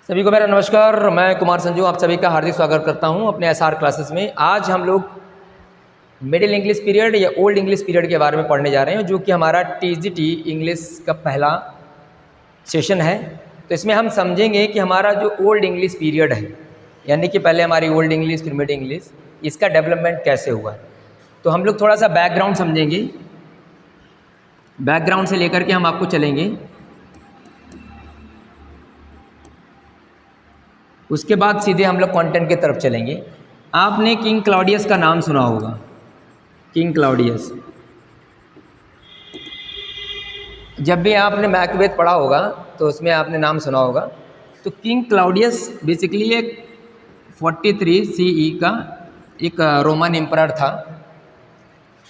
सभी को मेरा नमस्कार। मैं कुमार संजू आप सभी का हार्दिक स्वागत करता हूं अपने एसआर क्लासेस में। आज हम लोग मिडिल इंग्लिश पीरियड या ओल्ड इंग्लिश पीरियड के बारे में पढ़ने जा रहे हैं, जो कि हमारा टीजीटी इंग्लिश का पहला सेशन है। तो इसमें हम समझेंगे कि हमारा जो ओल्ड इंग्लिश पीरियड है, यानी कि पहले हमारी ओल्ड इंग्लिश फिर मिड इंग्लिश, इसका डेवलपमेंट कैसे हुआ। तो हम लोग थोड़ा सा बैकग्राउंड समझेंगे। बैकग्राउंड से लेकर के हम आपको चलेंगे, उसके बाद सीधे हम लोग कंटेंट की तरफ चलेंगे। आपने किंग क्लॉडियस का नाम सुना होगा। किंग क्लॉडियस, जब भी आपने मैकबेथ पढ़ा होगा तो उसमें आपने नाम सुना होगा। तो किंग क्लॉडियस बेसिकली एक 43 सीई का एक रोमन एम्परर था।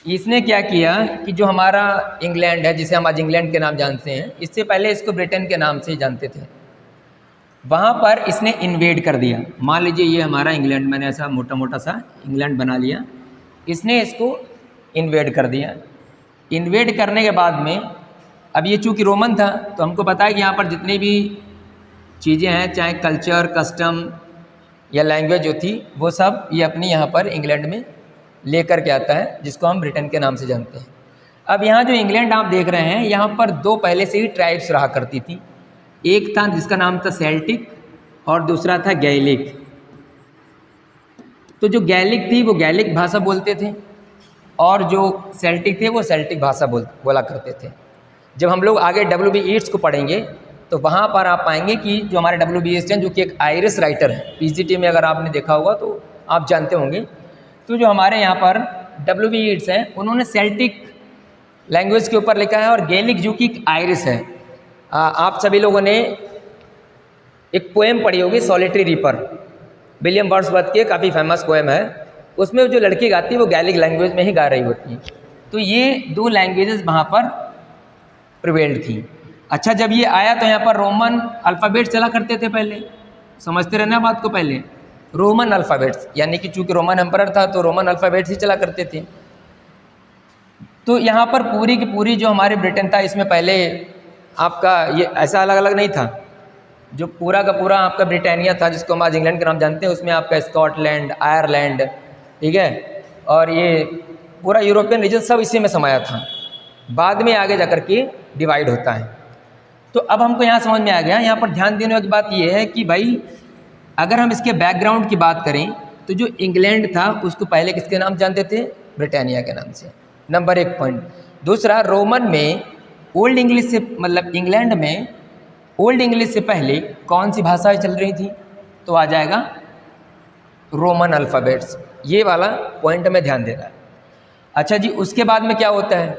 इसने क्या किया कि जो हमारा इंग्लैंड है, जिसे हम आज इंग्लैंड के नाम जानते हैं, इससे पहले इसको ब्रिटेन के नाम से ही जानते थे, वहाँ पर इसने इन्वेड कर दिया। मान लीजिए ये हमारा इंग्लैंड, मैंने ऐसा मोटा मोटा सा इंग्लैंड बना लिया, इसने इसको इन्वेड कर दिया। इन्वेड करने के बाद में अब ये चूँकि रोमन था, तो हमको पता है कि यहाँ पर जितनी भी चीज़ें हैं, चाहे कल्चर, कस्टम या लैंग्वेज जो थी, वो सब ये अपनी यहाँ पर इंग्लैंड में लेकर के आता है, जिसको हम ब्रिटेन के नाम से जानते हैं। अब यहाँ जो इंग्लैंड आप देख रहे हैं, यहाँ पर दो पहले से ही ट्राइब्स रहा करती थी। एक था जिसका नाम था सेल्टिक और दूसरा था गैलिक। तो जो गैलिक थी वो गैलिक भाषा बोलते थे और जो सेल्टिक थे वो सेल्टिक भाषा बोला करते थे। जब हम लोग आगे W.B. येट्स को पढ़ेंगे तो वहाँ पर आप पाएंगे कि जो हमारे W.B. येट्स हैं, जो कि एक आयरिश राइटर है, पीजीटी में अगर आपने देखा होगा तो आप जानते होंगे। तो जो हमारे यहाँ पर W.B. येट्स हैं, उन्होंने सेल्टिक लैंग्वेज के ऊपर लिखा है और गैलिक जो कि एक आयरिश है। आप सभी लोगों ने एक पोएम पढ़ी होगी, सॉलिटरी रीपर, विलियम वर्ड्सवर्थ की काफ़ी फेमस पोएम है। उसमें जो लड़की गाती है वो गैलिक लैंग्वेज में ही गा रही होती है। तो ये दो लैंग्वेजेस वहाँ पर प्रिवेल्ड थी। अच्छा, जब ये आया तो यहाँ पर रोमन अल्फ़ाबेट्स चला करते थे पहले, समझते रहना बात को। पहले रोमन अल्फ़ाबेट्स, यानी कि चूँकि रोमन एम्परर था तो रोमन अल्फ़ाबेट्स ही चला करते थे। तो यहाँ पर पूरी की पूरी जो हमारे ब्रिटेन था, इसमें पहले आपका ये ऐसा अलग अलग नहीं था। जो पूरा का पूरा आपका ब्रिटानिया था, जिसको हम आज इंग्लैंड के नाम जानते हैं, उसमें आपका स्कॉटलैंड, आयरलैंड, ठीक है, और ये पूरा यूरोपियन रीजन सब इसी में समाया था। बाद में आगे जाकर के डिवाइड होता है। तो अब हमको यहाँ समझ में आ गया। यहाँ पर ध्यान देने की बात ये है कि भाई अगर हम इसके बैकग्राउंड की बात करें तो जो इंग्लैंड था उसको पहले किसके नाम जानते थे? ब्रिटानिया के नाम से। Number 1 point. दूसरा, रोमन में ओल्ड इंग्लिश से, मतलब इंग्लैंड में ओल्ड इंग्लिश से पहले कौन सी भाषाएं चल रही थी? तो आ जाएगा रोमन अल्फ़ाबेट्स। ये वाला पॉइंट हमें ध्यान देना है। अच्छा जी, उसके बाद में क्या होता है?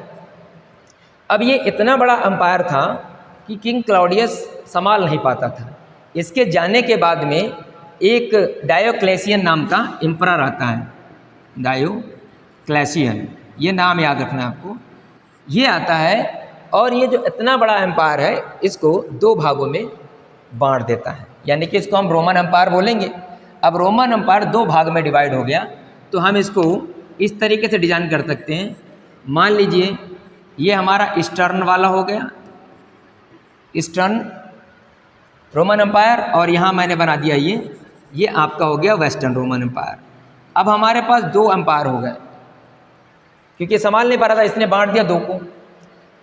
अब ये इतना बड़ा एम्पायर था कि किंग क्लॉडियस संभाल नहीं पाता था। इसके जाने के बाद में एक डायोक्लेशियन नाम का एम्परर आता है। डायोक्लेशियन, ये नाम याद रखना है आपको। ये आता है और ये जो इतना बड़ा एम्पायर है, इसको 2 भागों में बांट देता है, यानी कि इसको हम रोमन एम्पायर बोलेंगे। अब रोमन एम्पायर 2 भाग में डिवाइड हो गया, तो हम इसको इस तरीके से डिजाइन कर सकते हैं। मान लीजिए ये हमारा ईस्टर्न वाला हो गया, ईस्टर्न रोमन एम्पायर, और यहाँ मैंने बना दिया ये आपका हो गया वेस्टर्न रोमन एम्पायर। अब हमारे पास 2 एम्पायर हो गए, क्योंकि संभाल नहीं पा रहा था, इसने बांट दिया 2 को।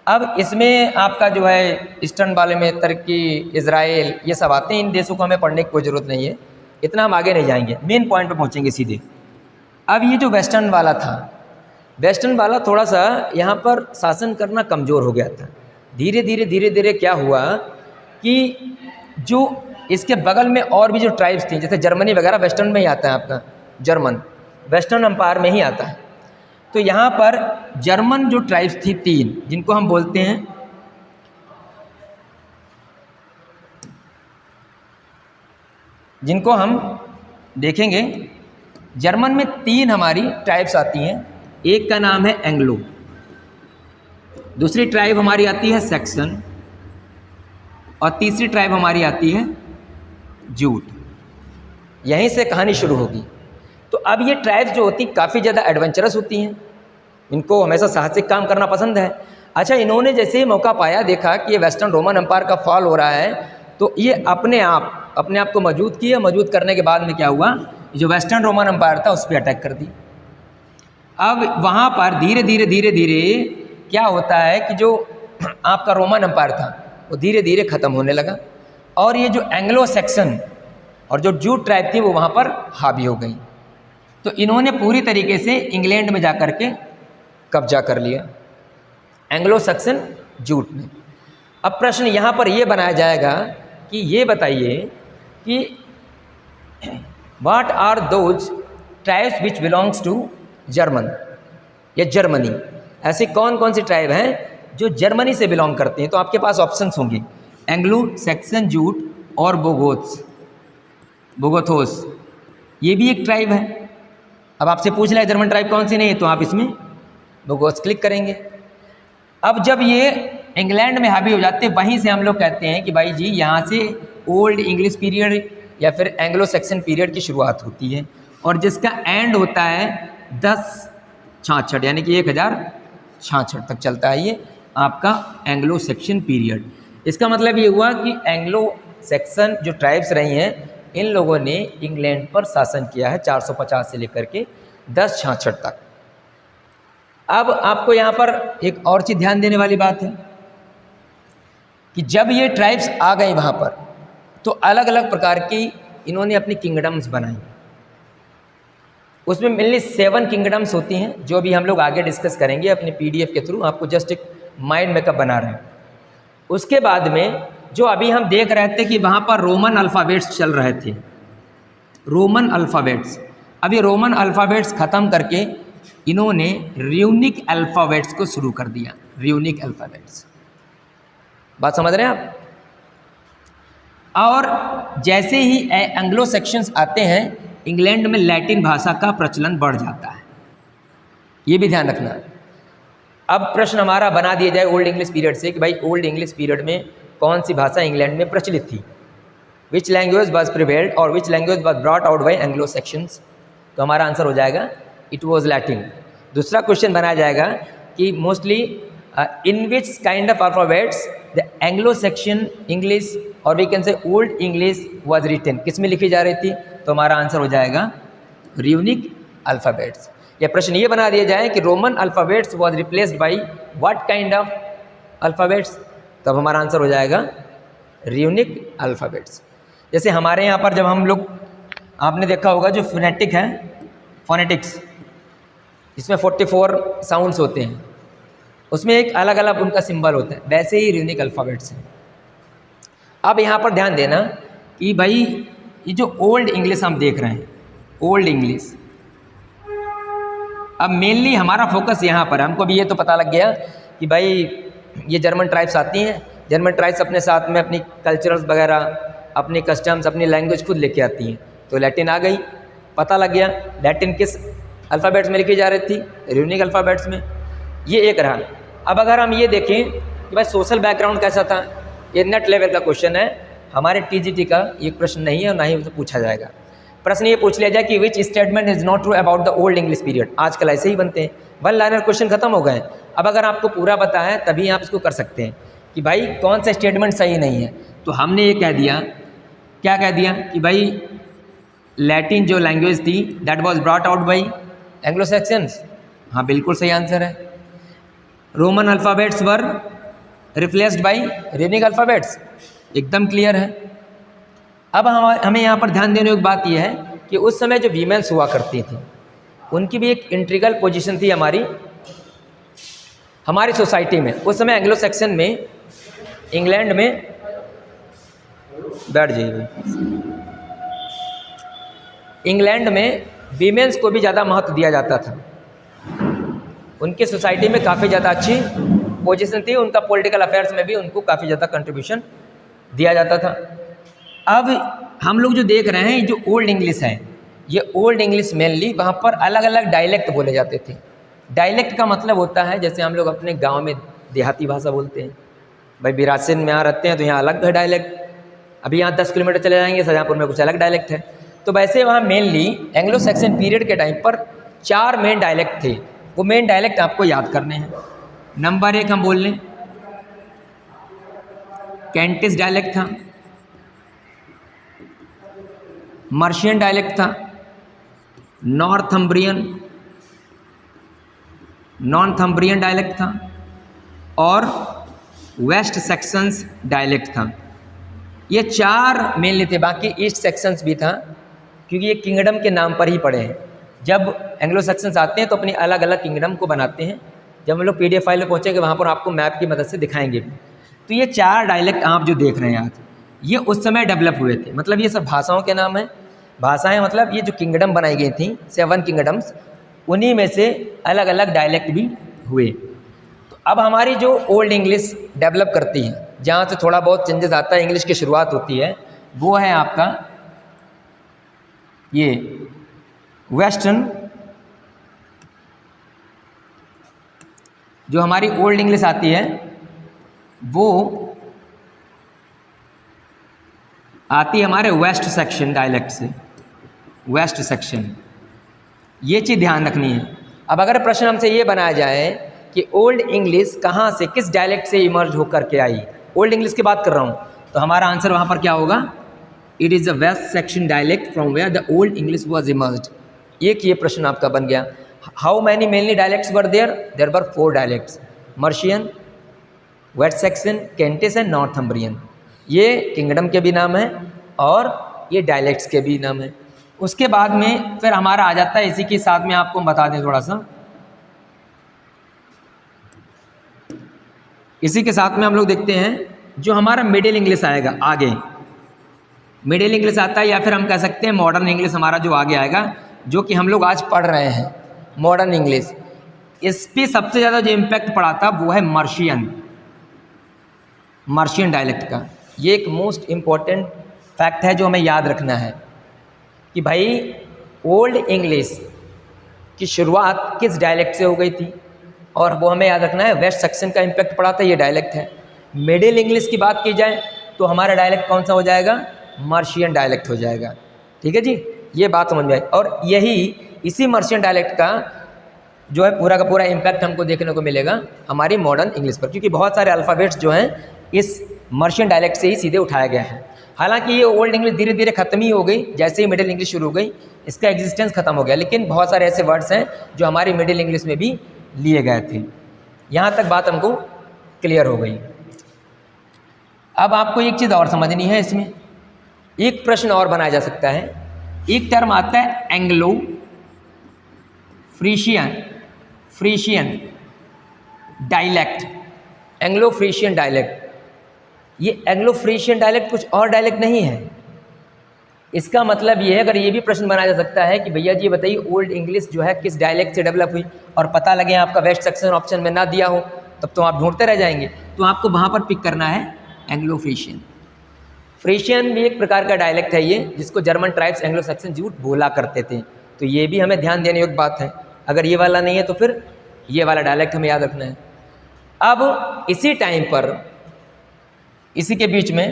अब इसमें आपका जो है ईस्टर्न वाले में तुर्की, इजराइल, ये सब आते हैं। इन देशों को हमें पढ़ने की कोई ज़रूरत नहीं है, इतना हम आगे नहीं जाएंगे, मेन पॉइंट पे पहुंचेंगे सीधे। अब ये जो वेस्टर्न वाला था, वेस्टर्न वाला थोड़ा सा यहाँ पर शासन करना कमज़ोर हो गया था। धीरे धीरे क्या हुआ कि जो इसके बगल में और भी जो ट्राइब्स थी, जैसे जर्मनी वगैरह वेस्टर्न में ही आता है, आपका जर्मन वेस्टर्न एम्पायर में ही आता है। तो यहाँ पर जर्मन जो ट्राइब्स थी 3, जिनको हम बोलते हैं जिनको हम देखेंगे, जर्मन में 3 हमारी ट्राइब्स आती हैं। एक का नाम है एंग्लो, दूसरी ट्राइब हमारी आती है सैक्सन, और तीसरी ट्राइब हमारी आती है जूट। यहीं से कहानी शुरू होगी। तो अब ये ट्राइब्स जो होती काफ़ी ज़्यादा एडवेंचरस होती हैं, इनको हमेशा साहसिक काम करना पसंद है। अच्छा, इन्होंने जैसे ही मौका पाया, देखा कि ये वेस्टर्न रोमन एम्पायर का फॉल हो रहा है, तो ये अपने आप को मजबूत किया। मजबूत करने के बाद में क्या हुआ, जो वेस्टर्न रोमन एम्पायर था उस पर अटैक कर दी। अब वहाँ पर धीरे धीरे क्या होता है कि जो आपका रोमन एम्पायर था वो धीरे धीरे ख़त्म होने लगा, और ये जो एंग्लो सैक्सन और जो जूट ट्राइब थी वो वहाँ पर हावी हो गई। तो इन्होंने पूरी तरीके से इंग्लैंड में जाकर के कब्जा कर लिया, एंग्लो सैक्सन जूट में। अब प्रश्न यहाँ पर ये बनाया जाएगा कि ये बताइए कि what are those tribes which belongs to German या जर्मनी, ऐसी कौन कौन सी ट्राइब हैं जो जर्मनी से बिलोंग करते हैं। तो आपके पास ऑप्शंस होंगे एंग्लो सैक्सन जूट और बोगोथोस, ये भी एक ट्राइब है। अब आपसे पूछ रहा है जर्मन ट्राइब कौन सी नहीं है, तो आप इसमें बोगोथ क्लिक करेंगे। अब जब ये इंग्लैंड में हावी हो जाते हैं, वहीं से हम लोग कहते हैं कि भाई जी यहाँ से ओल्ड इंग्लिश पीरियड या फिर एंग्लो सैक्सन पीरियड की शुरुआत होती है, और जिसका एंड होता है 1066 यानी कि 1066 तक चलता है ये आपका एंग्लो सैक्सन पीरियड। इसका मतलब ये हुआ कि एंग्लो सैक्सन जो ट्राइब्स रही हैं इन लोगों ने इंग्लैंड पर शासन किया है 450 से लेकर के 1066 तक। अब आपको यहाँ पर एक और चीज़ ध्यान देने वाली बात है कि जब ये ट्राइब्स आ गए वहाँ पर, तो अलग अलग प्रकार की इन्होंने अपनी किंगडम्स बनाई। उसमें मेनली 7 किंगडम्स होती हैं, जो भी हम लोग आगे डिस्कस करेंगे अपने PDF के थ्रू, आपको जस्ट एक माइंड मेकअप बना रहे हैं। उसके बाद में जो अभी हम देख रहे थे कि वहाँ पर रोमन अल्फ़ाबेट्स चल रहे थे, रोमन अल्फ़ाबेट्स, अभी रोमन अल्फ़ाबेट्स ख़त्म करके इन्होंने र्यूनिक अल्फ़ाबेट्स को शुरू कर दिया। र्यूनिक अल्फ़ाबेट्स, बात समझ रहे हैं आप। और जैसे ही एंग्लो सेक्शंस आते हैं, इंग्लैंड में लैटिन भाषा का प्रचलन बढ़ जाता है, ये भी ध्यान रखना। अब प्रश्न हमारा बना दिया जाए ओल्ड इंग्लिश पीरियड से कि भाई ओल्ड इंग्लिश पीरियड में कौन सी भाषा इंग्लैंड में प्रचलित थी, विच लैंग्वेज वॉज प्रिवेल्ड और which language was brought out by Anglo Saxons. तो हमारा आंसर हो जाएगा इट वॉज लैटिन। दूसरा क्वेश्चन बनाया जाएगा कि mostly in which kind of alphabets the Anglo Saxon English और we can say old English was written, किस में लिखी जा रही थी। तो हमारा आंसर हो जाएगा र्यूनिक अल्फ़ाबेट्स। या प्रश्न ये बना दिया जाए कि Roman alphabets was replaced by what kind of alphabets, तब हमारा आंसर हो जाएगा र्यूनिक अल्फ़ाबेट्स। जैसे हमारे यहाँ पर जब हम लोग, आपने देखा होगा जो फोनेटिक है, फोनेटिक्स, इसमें 44 साउंड्स होते हैं, उसमें एक अलग अलग उनका सिंबल होता है, वैसे ही र्यूनिक अल्फ़ाबेट्स हैं। अब यहाँ पर ध्यान देना कि भाई ये जो ओल्ड इंग्लिश हम देख रहे हैं, ओल्ड इंग्लिश, अब मेनली हमारा फोकस यहाँ पर है। हमको भी ये तो पता लग गया कि भाई ये जर्मन ट्राइब्स आती हैं, जर्मन ट्राइब्स अपने साथ में अपनी कल्चरल्स वगैरह, अपनी कस्टम्स, अपनी लैंग्वेज खुद लेके आती हैं। तो लैटिन आ गई, पता लग गया लैटिन किस अल्फ़ाबेट्स में लिखी जा रही थी, र्यूनिक अल्फ़ाबेट्स में। ये एक रहा। अब अगर हम ये देखें कि भाई सोशल बैकग्राउंड कैसा था, ये नेट लेवल का क्वेश्चन है, हमारे TGT का ये प्रश्न नहीं है और ना ही उसे पूछा जाएगा। प्रश्न ये पूछ लिया जाए कि which statement is not true about the old English period. आजकल ऐसे ही बनते हैं, 1 लाइनर क्वेश्चन खत्म हो गए। अब अगर आपको पूरा पता है तभी आप इसको कर सकते हैं कि भाई कौन सा स्टेटमेंट सही नहीं है। तो हमने ये कह दिया, क्या कह दिया कि भाई लैटिन जो लैंग्वेज थी that was brought out by Anglo Saxons. हाँ बिल्कुल सही आंसर है। Roman alphabets were replaced by runic alphabets, एकदम क्लियर है। अब हमें यहाँ पर ध्यान देने की बात यह है कि उस समय जो वीमेंस हुआ करती थी उनकी भी एक इंट्रीगल पोजीशन थी हमारी सोसाइटी में। उस समय एंग्लो सेक्शन में, इंग्लैंड में, बैठ जाइए, इंग्लैंड में वीमेंस को भी ज़्यादा महत्व दिया जाता था। उनकी सोसाइटी में काफ़ी ज़्यादा अच्छी पोजीशन थी, उनका पॉलिटिकल अफेयर्स में भी उनको काफ़ी ज़्यादा कंट्रीब्यूशन दिया जाता था। अब हम लोग जो देख रहे हैं जो ओल्ड इंग्लिश है, ये ओल्ड इंग्लिश मेनली वहाँ पर अलग अलग डायलेक्ट बोले जाते थे। डायलेक्ट का मतलब होता है जैसे हम लोग अपने गांव में देहाती भाषा बोलते हैं, भाई बिरासिन में यहाँ रहते हैं तो यहाँ अलग है डायलेक्ट, अभी यहाँ 10 किलोमीटर चले जाएंगे शाहजहाँपुर में कुछ अलग डायलेक्ट है। तो वैसे वहाँ मेनली एंग्लो सेक्शन पीरियड के टाइम पर 4 मेन डायलेक्ट थे। वो मेन डायलेक्ट आपको याद करने हैं। नंबर 1 हम बोल लें कैंटिस डायलेक्ट था, मर्शियन डायलेक्ट था, नॉर्थम्ब्रियन डायलेक्ट था और वेस्ट सेक्शंस डायलेक्ट था। ये 4 मेनली थे, बाकी ईस्ट सेक्शंस भी था क्योंकि ये किंगडम के नाम पर ही पड़े हैं। जब एंग्लो सेक्शंस आते हैं तो अपनी अलग अलग किंगडम को बनाते हैं। जब हम लोग PDF फाइल में पहुँचेंगे वहाँ पर आपको मैप की मदद से दिखाएंगे भी। तो ये 4 डायलेक्ट आप जो देख रहे हैं आज, ये उस समय डेवलप हुए थे। मतलब ये सब भाषाओं के नाम हैं। भाषाएं मतलब ये जो किंगडम बनाई गई थी 7 किंगडम्स, उन्हीं में से अलग अलग डायलेक्ट भी हुए। तो अब हमारी जो ओल्ड इंग्लिश डेवलप करती है, जहाँ से थोड़ा बहुत चेंजेस आता है, इंग्लिश की शुरुआत होती है, वो है आपका ये वेस्टर्न। जो हमारी ओल्ड इंग्लिश आती है वो आती है हमारे वेस्ट सेक्शन डायलेक्ट से, वेस्ट सेक्शन। ये चीज़ ध्यान रखनी है। अब अगर प्रश्न हमसे ये बनाया जाए कि ओल्ड इंग्लिश कहाँ से, किस डायलेक्ट से इमर्ज होकर के आई, ओल्ड इंग्लिश की बात कर रहा हूँ, तो हमारा आंसर वहाँ पर क्या होगा? It is a West Saxon dialect from where the old English was emerged. एक ये प्रश्न आपका बन गया। How many mainly dialects were there? There were 4 dialects, Mercian, West Saxon, Kentish and Northumbrian. ये किंगडम के भी नाम हैं और ये डायलेक्ट्स के भी नाम हैं। उसके बाद में फिर हमारा आ जाता है, इसी के साथ में आपको बता दें थोड़ा सा, इसी के साथ में हम लोग देखते हैं जो हमारा मिडिल इंग्लिश आएगा आगे, मिडिल इंग्लिश आता है, या फिर हम कह सकते हैं मॉडर्न इंग्लिश हमारा जो आगे आएगा, जो कि हम लोग आज पढ़ रहे हैं मॉडर्न इंग्लिश। इस पर सबसे ज़्यादा जो इम्पैक्ट पड़ा था वो है मर्शियन डायलेक्ट का। ये एक मोस्ट इम्पॉर्टेंट फैक्ट है जो हमें याद रखना है कि भाई ओल्ड इंग्लिश की शुरुआत किस डायलेक्ट से हो गई थी, और वो हमें याद रखना है वेस्ट सेक्शन का इम्पैक्ट पड़ा था, ये डायलेक्ट है। मिडिल इंग्लिश की बात की जाए तो हमारा डायलेक्ट कौन सा हो जाएगा? मर्शियन डायलेक्ट हो जाएगा। ठीक है जी, ये बात समझ में आई। और इसी मर्शियन डायलेक्ट का जो है पूरा का पूरा इम्पैक्ट हमको देखने को मिलेगा हमारी मॉडर्न इंग्लिश पर, क्योंकि बहुत सारे अल्फ़ाबेट्स जो हैं इस मर्शियन डायलेक्ट से ही सीधे उठाया गया है। हालांकि ये ओल्ड इंग्लिश धीरे धीरे खत्म ही हो गई, जैसे ही मिडिल इंग्लिश शुरू हो गई इसका एग्जिस्टेंस खत्म हो गया, लेकिन बहुत सारे ऐसे वर्ड्स हैं जो हमारी मिडिल इंग्लिश में भी लिए गए थे। यहाँ तक बात हमको क्लियर हो गई। अब आपको एक चीज़ और समझनी है, इसमें एक प्रश्न और बनाया जा सकता है। एक टर्म आता है एंग्लो फ्रीशियन डायलेक्ट, एंग्लो फ्रीशियन डायलेक्ट। ये एंग्लो फ्रीशियन डायलेक्ट कुछ और डायलेक्ट नहीं है। इसका मतलब ये है, अगर ये भी प्रश्न बनाया जा सकता है कि भैया जी बताइए ओल्ड इंग्लिश जो है किस डायलेक्ट से डेवलप हुई, और पता लगे आपका वेस्ट सेक्शन ऑप्शन में ना दिया हो, तब तो आप ढूंढते रह जाएंगे। तो आपको वहाँ पर पिक करना है एंग्लो फ्रीशियन। फ्रीशियन भी एक प्रकार का डायलेक्ट है ये, जिसको German tribes Anglo Saxon jute बोला करते थे। तो ये भी हमें ध्यान देने योग्य बात है। अगर ये वाला नहीं है तो फिर ये वाला डायलेक्ट हमें याद रखना है। अब इसी टाइम पर, इसी के बीच में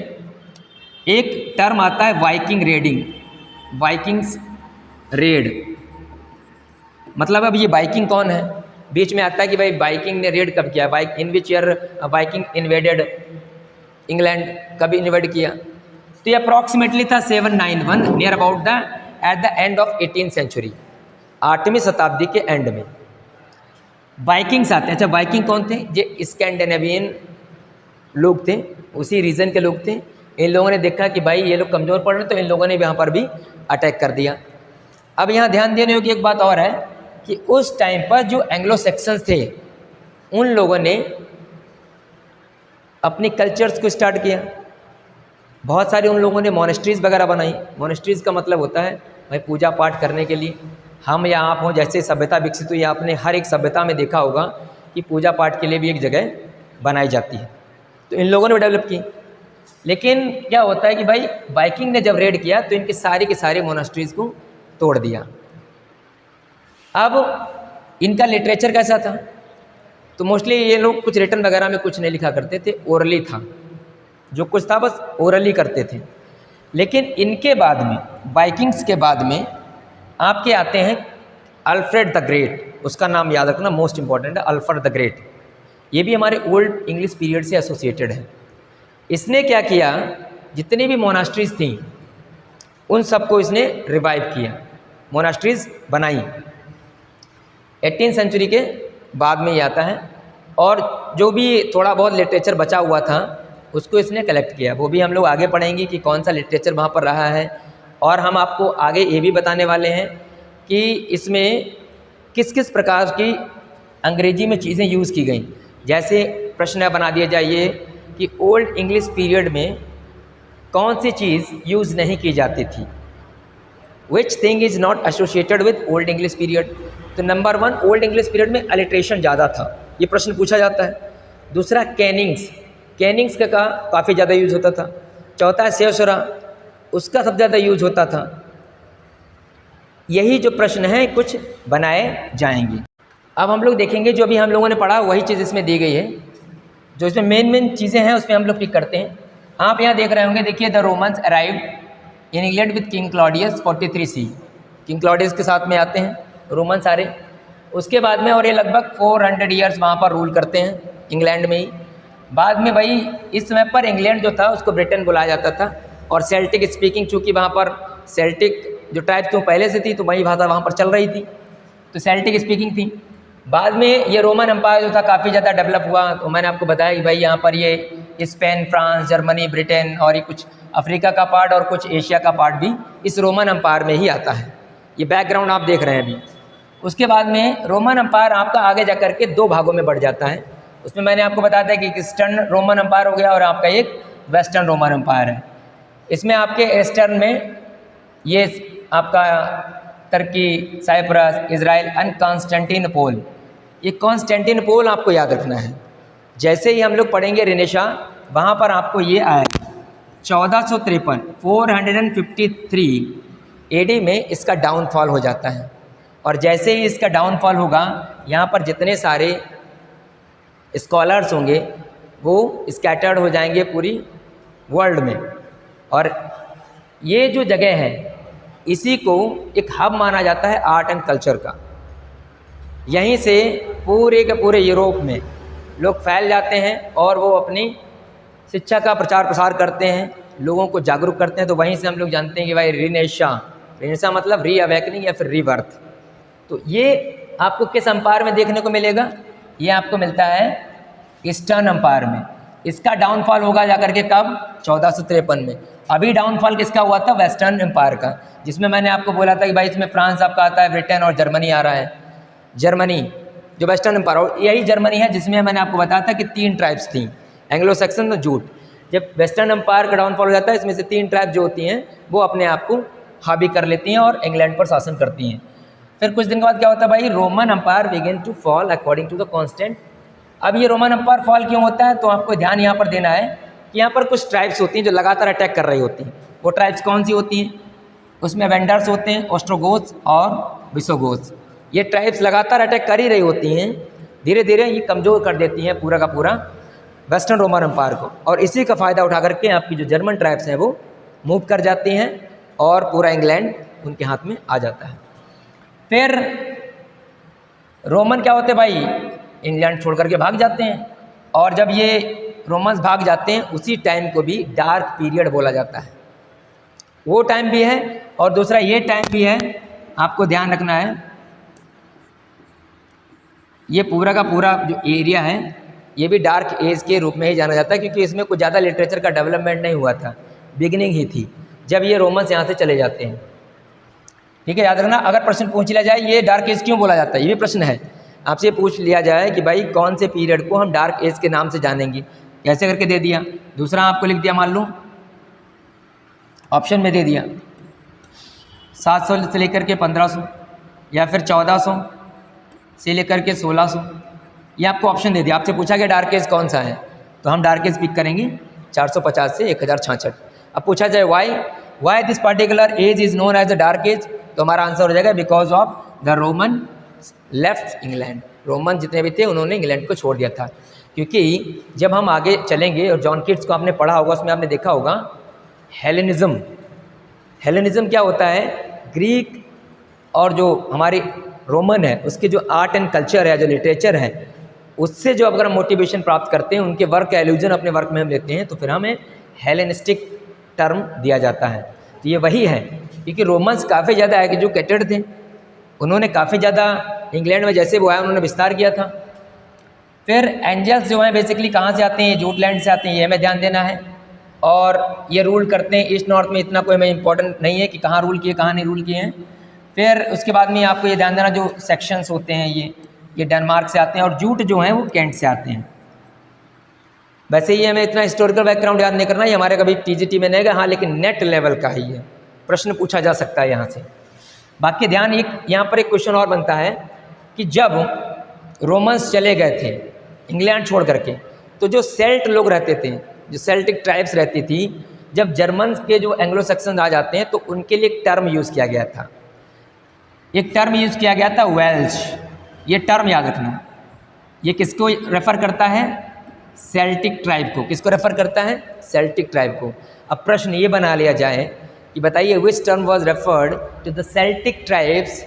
एक टर्म आता है वाइकिंग रेडिंग, वाइकिंग्स रेड। मतलब अब ये वाइकिंग कौन है? बीच में आता है कि भाई वाइकिंग ने रेड कब किया, in which year Viking invaded England, कभी इन्वेड किया? तो ये अप्रॉक्सीमेटली था 791, near about the eight the end of 18th century, 8वीं शताब्दी के एंड में वाइकिंग्स आते हैं। अच्छा, वाइकिंग कौन थे? ये स्कैंडिनेवियन लोग थे, उसी रीजन के लोग थे। इन लोगों ने देखा कि भाई ये लोग कमज़ोर पड़ रहे हैं, तो इन लोगों ने यहाँ पर भी अटैक कर दिया। अब यहाँ ध्यान देने योग्य एक बात और है कि उस टाइम पर जो एंग्लो सेक्शंस थे, उन लोगों ने अपनी कल्चर्स को स्टार्ट किया। बहुत सारे उन लोगों ने मोनेस्ट्रीज़ वगैरह बनाई। मोनेस्ट्रीज़ का मतलब होता है भाई पूजा पाठ करने के लिए। हम या आप हों, जैसे सभ्यता विकसित हुई, आपने हर एक सभ्यता में देखा होगा कि पूजा पाठ के लिए भी एक जगह बनाई जाती है। तो इन लोगों ने डेवलप की। लेकिन क्या होता है कि भाई वाइकिंग ने जब रेड किया तो इनके सारे मोनेस्ट्रीज़ को तोड़ दिया। अब इनका लिटरेचर कैसा था? तो मोस्टली ये लोग कुछ रिटर्न वगैरह में कुछ नहीं लिखा करते थे, ओरली था, जो कुछ था बस ओरली करते थे। लेकिन इनके बाद में, वाइकिंग्स के बाद में आपके आते हैं अल्फ्रेड द ग्रेट। उसका नाम याद रखना, मोस्ट इंपॉर्टेंट है, अल्फ्रेड द ग्रेट। ये भी हमारे ओल्ड इंग्लिश पीरियड से एसोसिएटेड है। इसने क्या किया, जितनी भी मोनास्ट्रीज थी उन सबको इसने रिवाइव किया, मोनास्ट्रीज बनाई। 18वीं सेंचुरी के बाद में ये आता है, और जो भी थोड़ा बहुत लिटरेचर बचा हुआ था उसको इसने कलेक्ट किया। वो भी हम लोग आगे पढ़ेंगे कि कौन सा लिटरेचर वहाँ पर रहा है। और हम आपको आगे ये भी बताने वाले हैं कि इसमें किस किस प्रकार की अंग्रेजी में चीज़ें यूज़ की गई। जैसे प्रश्न बना दिया जाए ये कि ओल्ड इंग्लिश पीरियड में कौन सी चीज़ यूज़ नहीं की जाती थी, which thing is not associated with old English period. तो नंबर 1, ओल्ड इंग्लिश पीरियड में अलिट्रेशन ज़्यादा था, ये प्रश्न पूछा जाता है। दूसरा कैनिंग्स का काफ़ी ज़्यादा यूज़ होता था। चौथा सेवसुरा, उसका सबसे ज़्यादा यूज़ होता था। यही जो प्रश्न हैं कुछ बनाए जाएंगे। अब हम लोग देखेंगे जो भी हम लोगों ने पढ़ा वही चीज़ इसमें दी गई है। जो इसमें मेन चीज़ें हैं उसमें हम लोग पिक करते हैं। आप यहाँ देख रहे होंगे, देखिए the Romans arrived in England with King Claudius 43 C. King Claudius के साथ में आते हैं रोमन सारे। उसके बाद में और ये लगभग 400 ईयर्स वहाँ पर रूल करते हैं इंग्लैंड में ही। बाद में भाई इस समय पर इंग्लैंड जो था उसको ब्रिटेन बुलाया जाता था, और सेल्टिक स्पीकिंग, चूँकि वहाँ पर सेल्टिक जो टाइप तो पहले से थी तो वही भाषा वहाँ पर चल रही थी, तो सेल्टिक स्पीकिंग थी। बाद में ये रोमन एम्पायर जो था काफ़ी ज़्यादा डेवलप हुआ। तो मैंने आपको बताया कि भाई यहाँ पर ये स्पेन, फ्रांस, जर्मनी, ब्रिटेन और ये कुछ अफ्रीका का पार्ट और कुछ एशिया का पार्ट भी इस रोमन एम्पायर में ही आता है। ये बैकग्राउंड आप देख रहे हैं अभी। उसके बाद में रोमन एम्पायर आपका आगे जा कर के 2 भागों में बढ़ जाता है। उसमें मैंने आपको बताया था कि ईस्टर्न रोमन एम्पायर हो गया और आपका एक वेस्टर्न रोमन एम्पायर है। इसमें आपके ईस्टर्न में ये आपका तुर्की, साइप्रस, इजराइल एंड कॉन्स्टेंटिनोपल। ये कॉन्स्टेंटिनोपल आपको याद रखना है। जैसे ही हम लोग पढ़ेंगे रेनेसां, वहाँ पर आपको ये आएगा 1453 453 एडी में इसका डाउनफॉल हो जाता है। और जैसे ही इसका डाउनफॉल होगा, यहाँ पर जितने सारे स्कॉलर्स होंगे वो स्कैटर्ड हो जाएंगे पूरी वर्ल्ड में। और ये जो जगह है इसी को एक हब माना जाता है आर्ट एंड कल्चर का। यहीं से पूरे के पूरे यूरोप में लोग फैल जाते हैं और वो अपनी शिक्षा का प्रचार प्रसार करते हैं, लोगों को जागरूक करते हैं। तो वहीं से हम लोग जानते हैं कि भाई रेनेसां मतलब री अवेकनिंग या फिर रीबर्थ। तो ये आपको किस एम्पायर में देखने को मिलेगा? ये आपको मिलता है ईस्टर्न एम्पायर में। इसका डाउनफॉल होगा जाकर के कब? 1453 में। अभी डाउनफॉल किसका हुआ था? वेस्टर्न एम्पायर का, जिसमें मैंने आपको बोला था कि भाई इसमें फ्रांस आपका आता है, ब्रिटेन और जर्मनी आ रहा है। जर्मनी जो वेस्टर्न एम्पायर, और यही जर्मनी है जिसमें मैंने आपको बताया था कि 3 ट्राइब्स थी, एंग्लो सैक्सन और जूट। जब वेस्टर्न एम्पायर का डाउनफॉल हो जाता है, इसमें से 3 ट्राइब जो होती हैं वो अपने आप को हावी कर लेती हैं और इंग्लैंड पर शासन करती हैं। फिर कुछ दिन के बाद क्या होता है भाई? Roman empire begin to fall according to the constant. अब ये रोमन एम्पायर फॉल क्यों होता है? तो आपको ध्यान यहाँ पर देना है कि यहाँ पर कुछ ट्राइब्स होती हैं जो लगातार अटैक कर रही होती हैं। वो ट्राइब्स कौन सी होती हैं? उसमें वेंडर्स होते हैं, ऑस्ट्रोगोथ्स और विसोगोथ्स। ये ट्राइब्स लगातार अटैक कर ही रही होती हैं, धीरे धीरे ये कमज़ोर कर देती हैं पूरा का पूरा वेस्टर्न रोमन एम्पायर को। और इसी का फ़ायदा उठा करके आपकी जो जर्मन ट्राइब्स हैं वो मूव कर जाती हैं और पूरा इंग्लैंड उनके हाथ में आ जाता है। फिर रोमन क्या होते भाई? इंग्लैंड छोड़ करके भाग जाते हैं। और जब ये रोमन्स भाग जाते हैं उसी टाइम को भी डार्क पीरियड बोला जाता है। वो टाइम भी है और दूसरा ये टाइम भी है, आपको ध्यान रखना है। ये पूरा का पूरा जो एरिया है ये भी डार्क एज के रूप में ही जाना जाता है, क्योंकि इसमें कुछ ज़्यादा लिटरेचर का डेवलपमेंट नहीं हुआ था, बिगिनिंग ही थी जब ये रोमन्स यहाँ से चले जाते हैं। ठीक है, याद रखना। अगर प्रश्न पूछ लिया जाए ये डार्क एज क्यों बोला जाता है, ये भी प्रश्न है, आपसे पूछ लिया जाए कि भाई कौन से पीरियड को हम डार्क एज के नाम से जानेंगे, कैसे करके दे दिया। दूसरा आपको लिख दिया, मान लो ऑप्शन में दे दिया 700 से लेकर के 1500 या फिर 1400 से लेकर के 1600, ये आपको ऑप्शन दे दिया। आपसे पूछा गया डार्क एज कौन सा है, तो हम डार्क एज पिक करेंगे 450 से 1066। अब पूछा जाए why this particular age is known as the dark age, तो हमारा आंसर हो जाएगा because of the Roman left England. Roman जितने भी थे उन्होंने इंग्लैंड को छोड़ दिया था। क्योंकि जब हम आगे चलेंगे और जॉन कीट्स को आपने पढ़ा होगा, उसमें आपने देखा होगा हेलेनिज्म क्या होता है? ग्रीक और जो हमारे रोमन है उसके जो आर्ट एंड कल्चर है, जो लिटरेचर है, उससे जो अगर हम मोटिवेशन प्राप्त करते हैं, उनके वर्क का एल्यूजन अपने वर्क में हम लेते हैं, तो फिर हमें हेलेनिस्टिक टर्म दिया जाता है। तो ये वही है क्योंकि रोमन्स काफ़ी ज़्यादा एजुकेटेड थे, उन्होंने काफ़ी ज़्यादा इंग्लैंड में जैसे वो आया उन्होंने विस्तार किया था। फिर एंजल्स जो हैं बेसिकली कहाँ से आते हैं, ये जूटलैंड से आते हैं, ये हमें ध्यान देना है। और ये रूल करते हैं ईस्ट नॉर्थ में, इतना कोई हमें इंपॉर्टेंट नहीं है कि कहाँ रूल किए कहाँ नहीं रूल किए हैं। फिर उसके बाद में आपको ये ध्यान देना जो सेक्शंस होते हैं ये डेनमार्क से आते हैं, और जूट जो हैं वो कैंट से आते हैं। वैसे ये हमें इतना हिस्टोरिकल बैकग्राउंड याद नहीं करना, ये हमारे कभी टीजीटी में नहीं गया, हाँ लेकिन नेट लेवल का ही है, प्रश्न पूछा जा सकता है यहाँ से। बाकी ध्यान यहाँ पर एक क्वेश्चन और बनता है कि जब रोमन्स चले गए थे इंग्लैंड छोड़ करके, तो जो सेल्ट लोग रहते थे, जो सेल्टिक ट्राइब्स रहती थी, जब जर्मन के जो एंग्लो सेक्सन आ जाते हैं तो उनके लिए एक टर्म यूज़ किया गया था, एक टर्म यूज़ किया गया था वेल्श। ये टर्म याद रखना, ये किसको रेफ़र करता है, सेल्टिक ट्राइब को। किसको रेफ़र करता है, सेल्टिक ट्राइब को। अब प्रश्न ये बना लिया जाए कि बताइए which term was referred to the Celtic tribes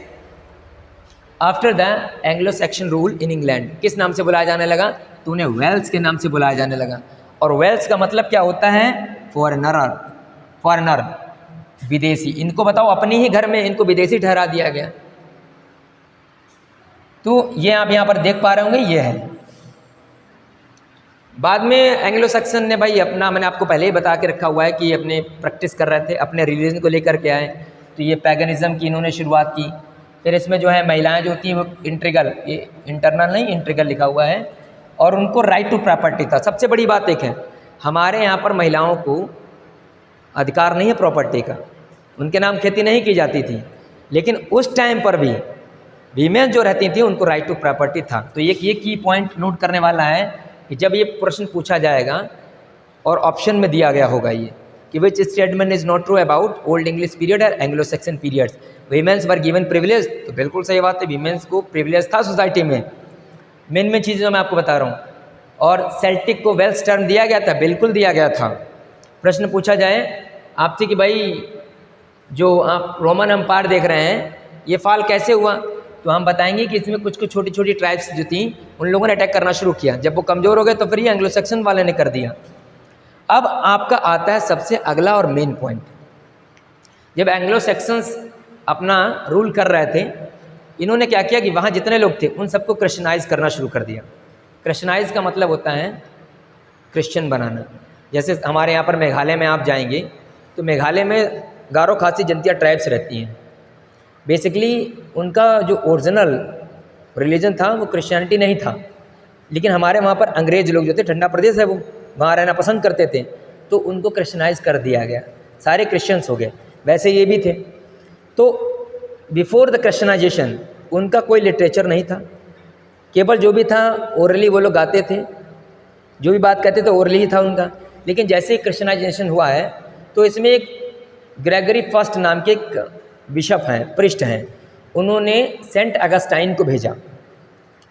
after the Anglo Saxon rule in England. किस नाम से बुलाया जाने लगा, तो उन्हें वेल्स के नाम से बुलाया जाने लगा। और वेल्स का मतलब क्या होता है, फॉरेनर, विदेशी। इनको बताओ अपने ही घर में इनको विदेशी ठहरा दिया गया। तो ये आप यहाँ पर देख पा रहे होंगे, ये है। बाद में एंग्लो सेक्सन ने भाई अपना, मैंने आपको पहले ही बता के रखा हुआ है कि अपने प्रैक्टिस कर रहे थे, अपने रिलीजन को लेकर के आए, तो ये पैगनिज्म की इन्होंने शुरुआत की। फिर इसमें जो है महिलाएं जो होती हैं वो इंट्रीगल, ये इंटरनल नहीं इंट्रीगल लिखा हुआ है, और उनको राइट टू प्रॉपर्टी था। सबसे बड़ी बात एक है, हमारे यहाँ पर महिलाओं को अधिकार नहीं है प्रॉपर्टी का, उनके नाम खेती नहीं की जाती थी, लेकिन उस टाइम पर भी वीमेन जो रहती थी उनको राइट टू प्रॉपर्टी था। तो ये की पॉइंट नोट करने वाला है कि जब ये प्रश्न पूछा जाएगा और ऑप्शन में दिया गया होगा ये कि which statement is not true about old English period और Anglo Saxon periods, women's were given privilege, तो बिल्कुल सही बात है, वीमेंस को प्रिविलेज था सोसाइटी में। मेन चीज़ें जो मैं आपको बता रहा हूँ। और सेल्टिक को वेल्स टर्म दिया गया था, बिल्कुल दिया गया था। प्रश्न पूछा जाए आपसे कि भाई जो आप रोमन एम्पायर देख रहे हैं ये फॉल कैसे हुआ, तो हम बताएंगे कि इसमें कुछ छोटी छोटी ट्राइब्स जो थी उन लोगों ने अटैक करना शुरू किया। जब वो कमज़ोर हो गए तो फिर ये एंग्लो सेक्सन वाले ने कर दिया। अब आपका आता है सबसे अगला और मेन पॉइंट। जब एंग्लो सेक्सन्स अपना रूल कर रहे थे, इन्होंने क्या किया कि वहाँ जितने लोग थे उन सबको क्रिश्चनाइज करना शुरू कर दिया। क्रिश्चनाइज का मतलब होता है क्रिश्चियन बनाना। जैसे हमारे यहाँ पर मेघालय में आप जाएंगे तो मेघालय में गारो खासी जनतिया ट्राइब्स रहती हैं। बेसिकली उनका जो ओरिजिनल रिलीजन था वो क्रिश्चियनिटी नहीं था, लेकिन हमारे वहाँ पर अंग्रेज लोग जो थे, ठंडा प्रदेश है वो, वहाँ रहना पसंद करते थे, तो उनको क्रिश्चनाइज कर दिया गया, सारे क्रिश्चियंस हो गए। वैसे ये भी थे। तो बिफोर द क्रिश्चनाइजेशन उनका कोई लिटरेचर नहीं था, केवल जो भी था ओरली वो लोग गाते थे, जो भी बात कहते थे ओरली ही था उनका। लेकिन जैसे ही क्रिश्चनाइजेशन हुआ है तो इसमें एक ग्रेगरी फर्स्ट नाम के एक बिशप हैं, प्रिस्ट हैं, उन्होंने सेंट अगस्टाइन को भेजा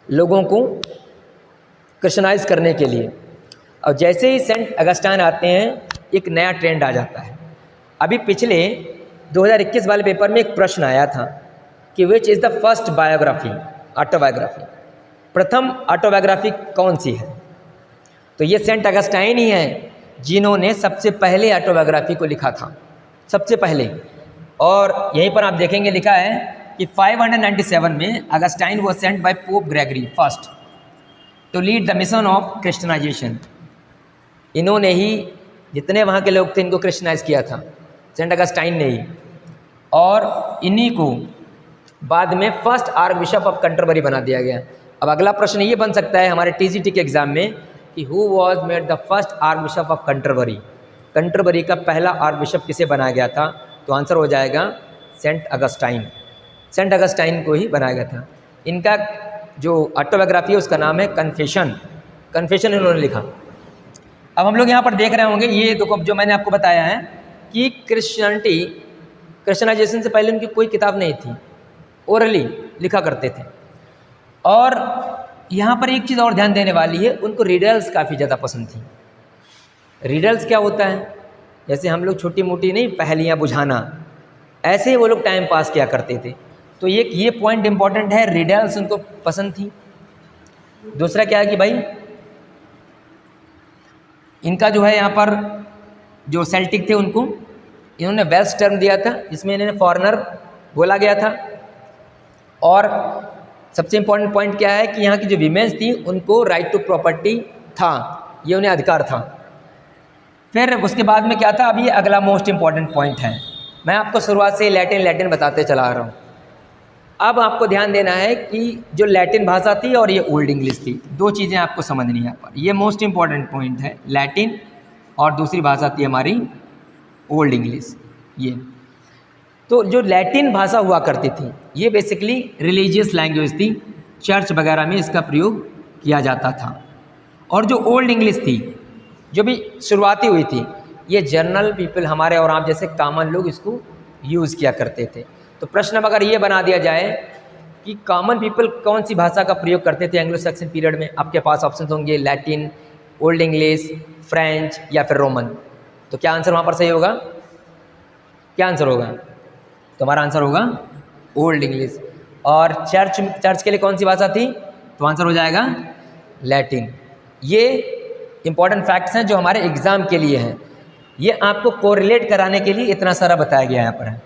लोगों को क्रिश्चनाइज करने के लिए। और जैसे ही सेंट अगस्टाइन आते हैं एक नया ट्रेंड आ जाता है। अभी पिछले 2021 वाले पेपर में एक प्रश्न आया था कि which is the first biography, autobiography, प्रथम ऑटोबायोग्राफी कौन सी है, तो ये सेंट अगस्टाइन ही हैं जिन्होंने सबसे पहले ऑटोबायोग्राफी को लिखा था, सबसे पहले। और यहीं पर आप देखेंगे लिखा है कि 597 में Augustine was sent by Pope Gregory first to lead the mission of Christianisation. इन्होंने ही, जितने वहाँ के लोग थे इनको क्रिश्चनाइज किया था, सेंट अगस्टाइन ने ही। और इन्हीं को बाद में first arc bishop of Canterbury बना दिया गया। अब अगला प्रश्न ये बन सकता है हमारे टीजीटी के एग्जाम में कि who was made the first arc bishop of Canterbury, Canterbury का पहला आर्क बिशप किसे बनाया गया था, तो आंसर हो जाएगा सेंट अगस्टाइन। सेंट अगस्टाइन को ही बनाया गया था। इनका जो ऑटोबायोग्राफी है उसका नाम है कन्फेशन, कन्फेशन इन्होंने लिखा। अब हम लोग यहाँ पर देख रहे होंगे, ये देखो जो मैंने आपको बताया है कि क्रिश्चियनिटी, क्रिश्चनाइजेशन से पहले उनकी कोई किताब नहीं थी, ओरली लिखा करते थे। और यहाँ पर एक चीज़ और ध्यान देने वाली है, उनको रिडल्स काफ़ी ज़्यादा पसंद थी। रिडल्स क्या होता है, जैसे हम लोग छोटी मोटी नहीं पहेलियाँ बुझाना, ऐसे ही वो लोग टाइम पास किया करते थे। तो ये पॉइंट इंपॉर्टेंट है, रिडल्स उनको पसंद थी। दूसरा क्या है कि भाई इनका जो है यहाँ पर जो सेल्टिक थे उनको इन्होंने वेस्ट टर्म दिया था जिसमें इन्हें फॉरेनर बोला गया था। और सबसे इम्पोर्टेंट पॉइंट क्या है कि यहाँ की जो वीमेंस थी उनको राइट टू प्रॉपर्टी था, ये उन्हें अधिकार था। फिर उसके बाद में क्या था, अब ये अगला मोस्ट इम्पॉर्टेंट पॉइंट है। मैं आपको शुरुआत से लैटिन बताते चला आ रहा हूँ। अब आपको ध्यान देना है कि जो लैटिन भाषा थी और ये ओल्ड इंग्लिश थी, दो चीज़ें आपको समझनी है यहाँ पर। ये मोस्ट इम्पॉर्टेंट पॉइंट है, लैटिन और दूसरी भाषा थी हमारी ओल्ड इंग्लिश। ये तो जो लैटिन भाषा हुआ करती थी ये बेसिकली रिलीजियस लैंग्वेज थी, चर्च वगैरह में इसका प्रयोग किया जाता था। और जो ओल्ड इंग्लिश थी जो भी शुरुआती हुई थी, ये जनरल पीपल हमारे और आप जैसे कॉमन लोग इसको यूज़ किया करते थे। तो प्रश्न अगर ये बना दिया जाए कि कॉमन पीपल कौन सी भाषा का प्रयोग करते थे एंग्लो सैक्सन पीरियड में, आपके पास ऑप्शन होंगे लैटिन, ओल्ड इंग्लिश, फ्रेंच या फिर रोमन। तो क्या आंसर वहाँ पर सही होगा? क्या आंसर होगा? तो हमारा आंसर होगा ओल्ड इंग्लिश। और चर्च के लिए कौन सी भाषा थी? तो आंसर हो जाएगा लैटिन। ये इंपॉर्टेंट फैक्ट्स हैं जो हमारे एग्ज़ाम के लिए हैं, ये आपको कोरिलेट कराने के लिए इतना सारा बताया गया यहाँ पर है,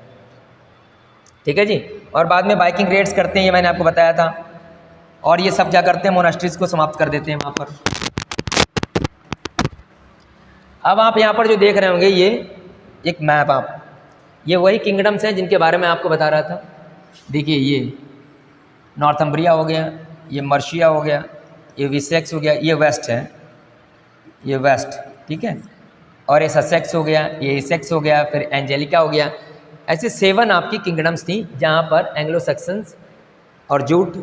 ठीक है जी। और बाद में बाइकिंग रेड्स करते हैं, ये मैंने आपको बताया था। और ये सब क्या करते हैं, मोनास्ट्रीज को समाप्त कर देते हैं वहाँ पर। अब आप यहाँ पर जो देख रहे होंगे ये एक मैप, आप ये वही किंगडम्स हैं जिनके बारे में आपको बता रहा था। देखिए ये नॉर्थम्ब्रिया हो गया, ये मर्शिया हो गया, ये विसेक्स हो गया, ये वेस्ट है, ये वेस्ट, ठीक है। और ये ससेक्स हो गया, ये इसेक्स हो गया, फिर एंजेलिका हो गया। ऐसे 7 आपकी किंगडम्स थी जहाँ पर एंग्लो सैक्सन्स और जूट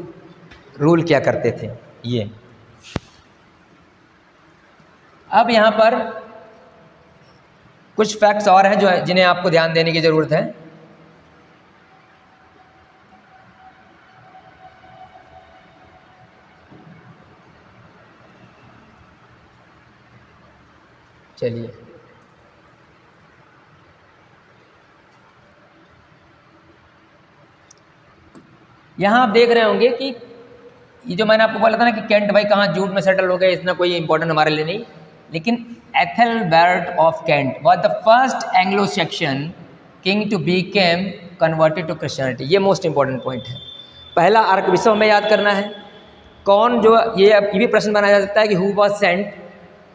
रूल किया करते थे। ये अब यहाँ पर कुछ फैक्ट्स और हैं जो जिन्हें आपको ध्यान देने की ज़रूरत है। चलिए यहाँ आप देख रहे होंगे कि ये जो मैंने आपको बोला था ना कि कैंट भाई कहाँ जूट में सेटल हो गए, इतना कोई इंपॉर्टेंट हमारे लिए नहीं, लेकिन Ethelbert of Kent was the first Anglo Saxon king to became converted to Christianity. ये मोस्ट इंपॉर्टेंट पॉइंट है। पहला आर्क बिशप हमें याद करना है कौन, जो ये भी प्रश्न बनाया जा सकता है कि who was sent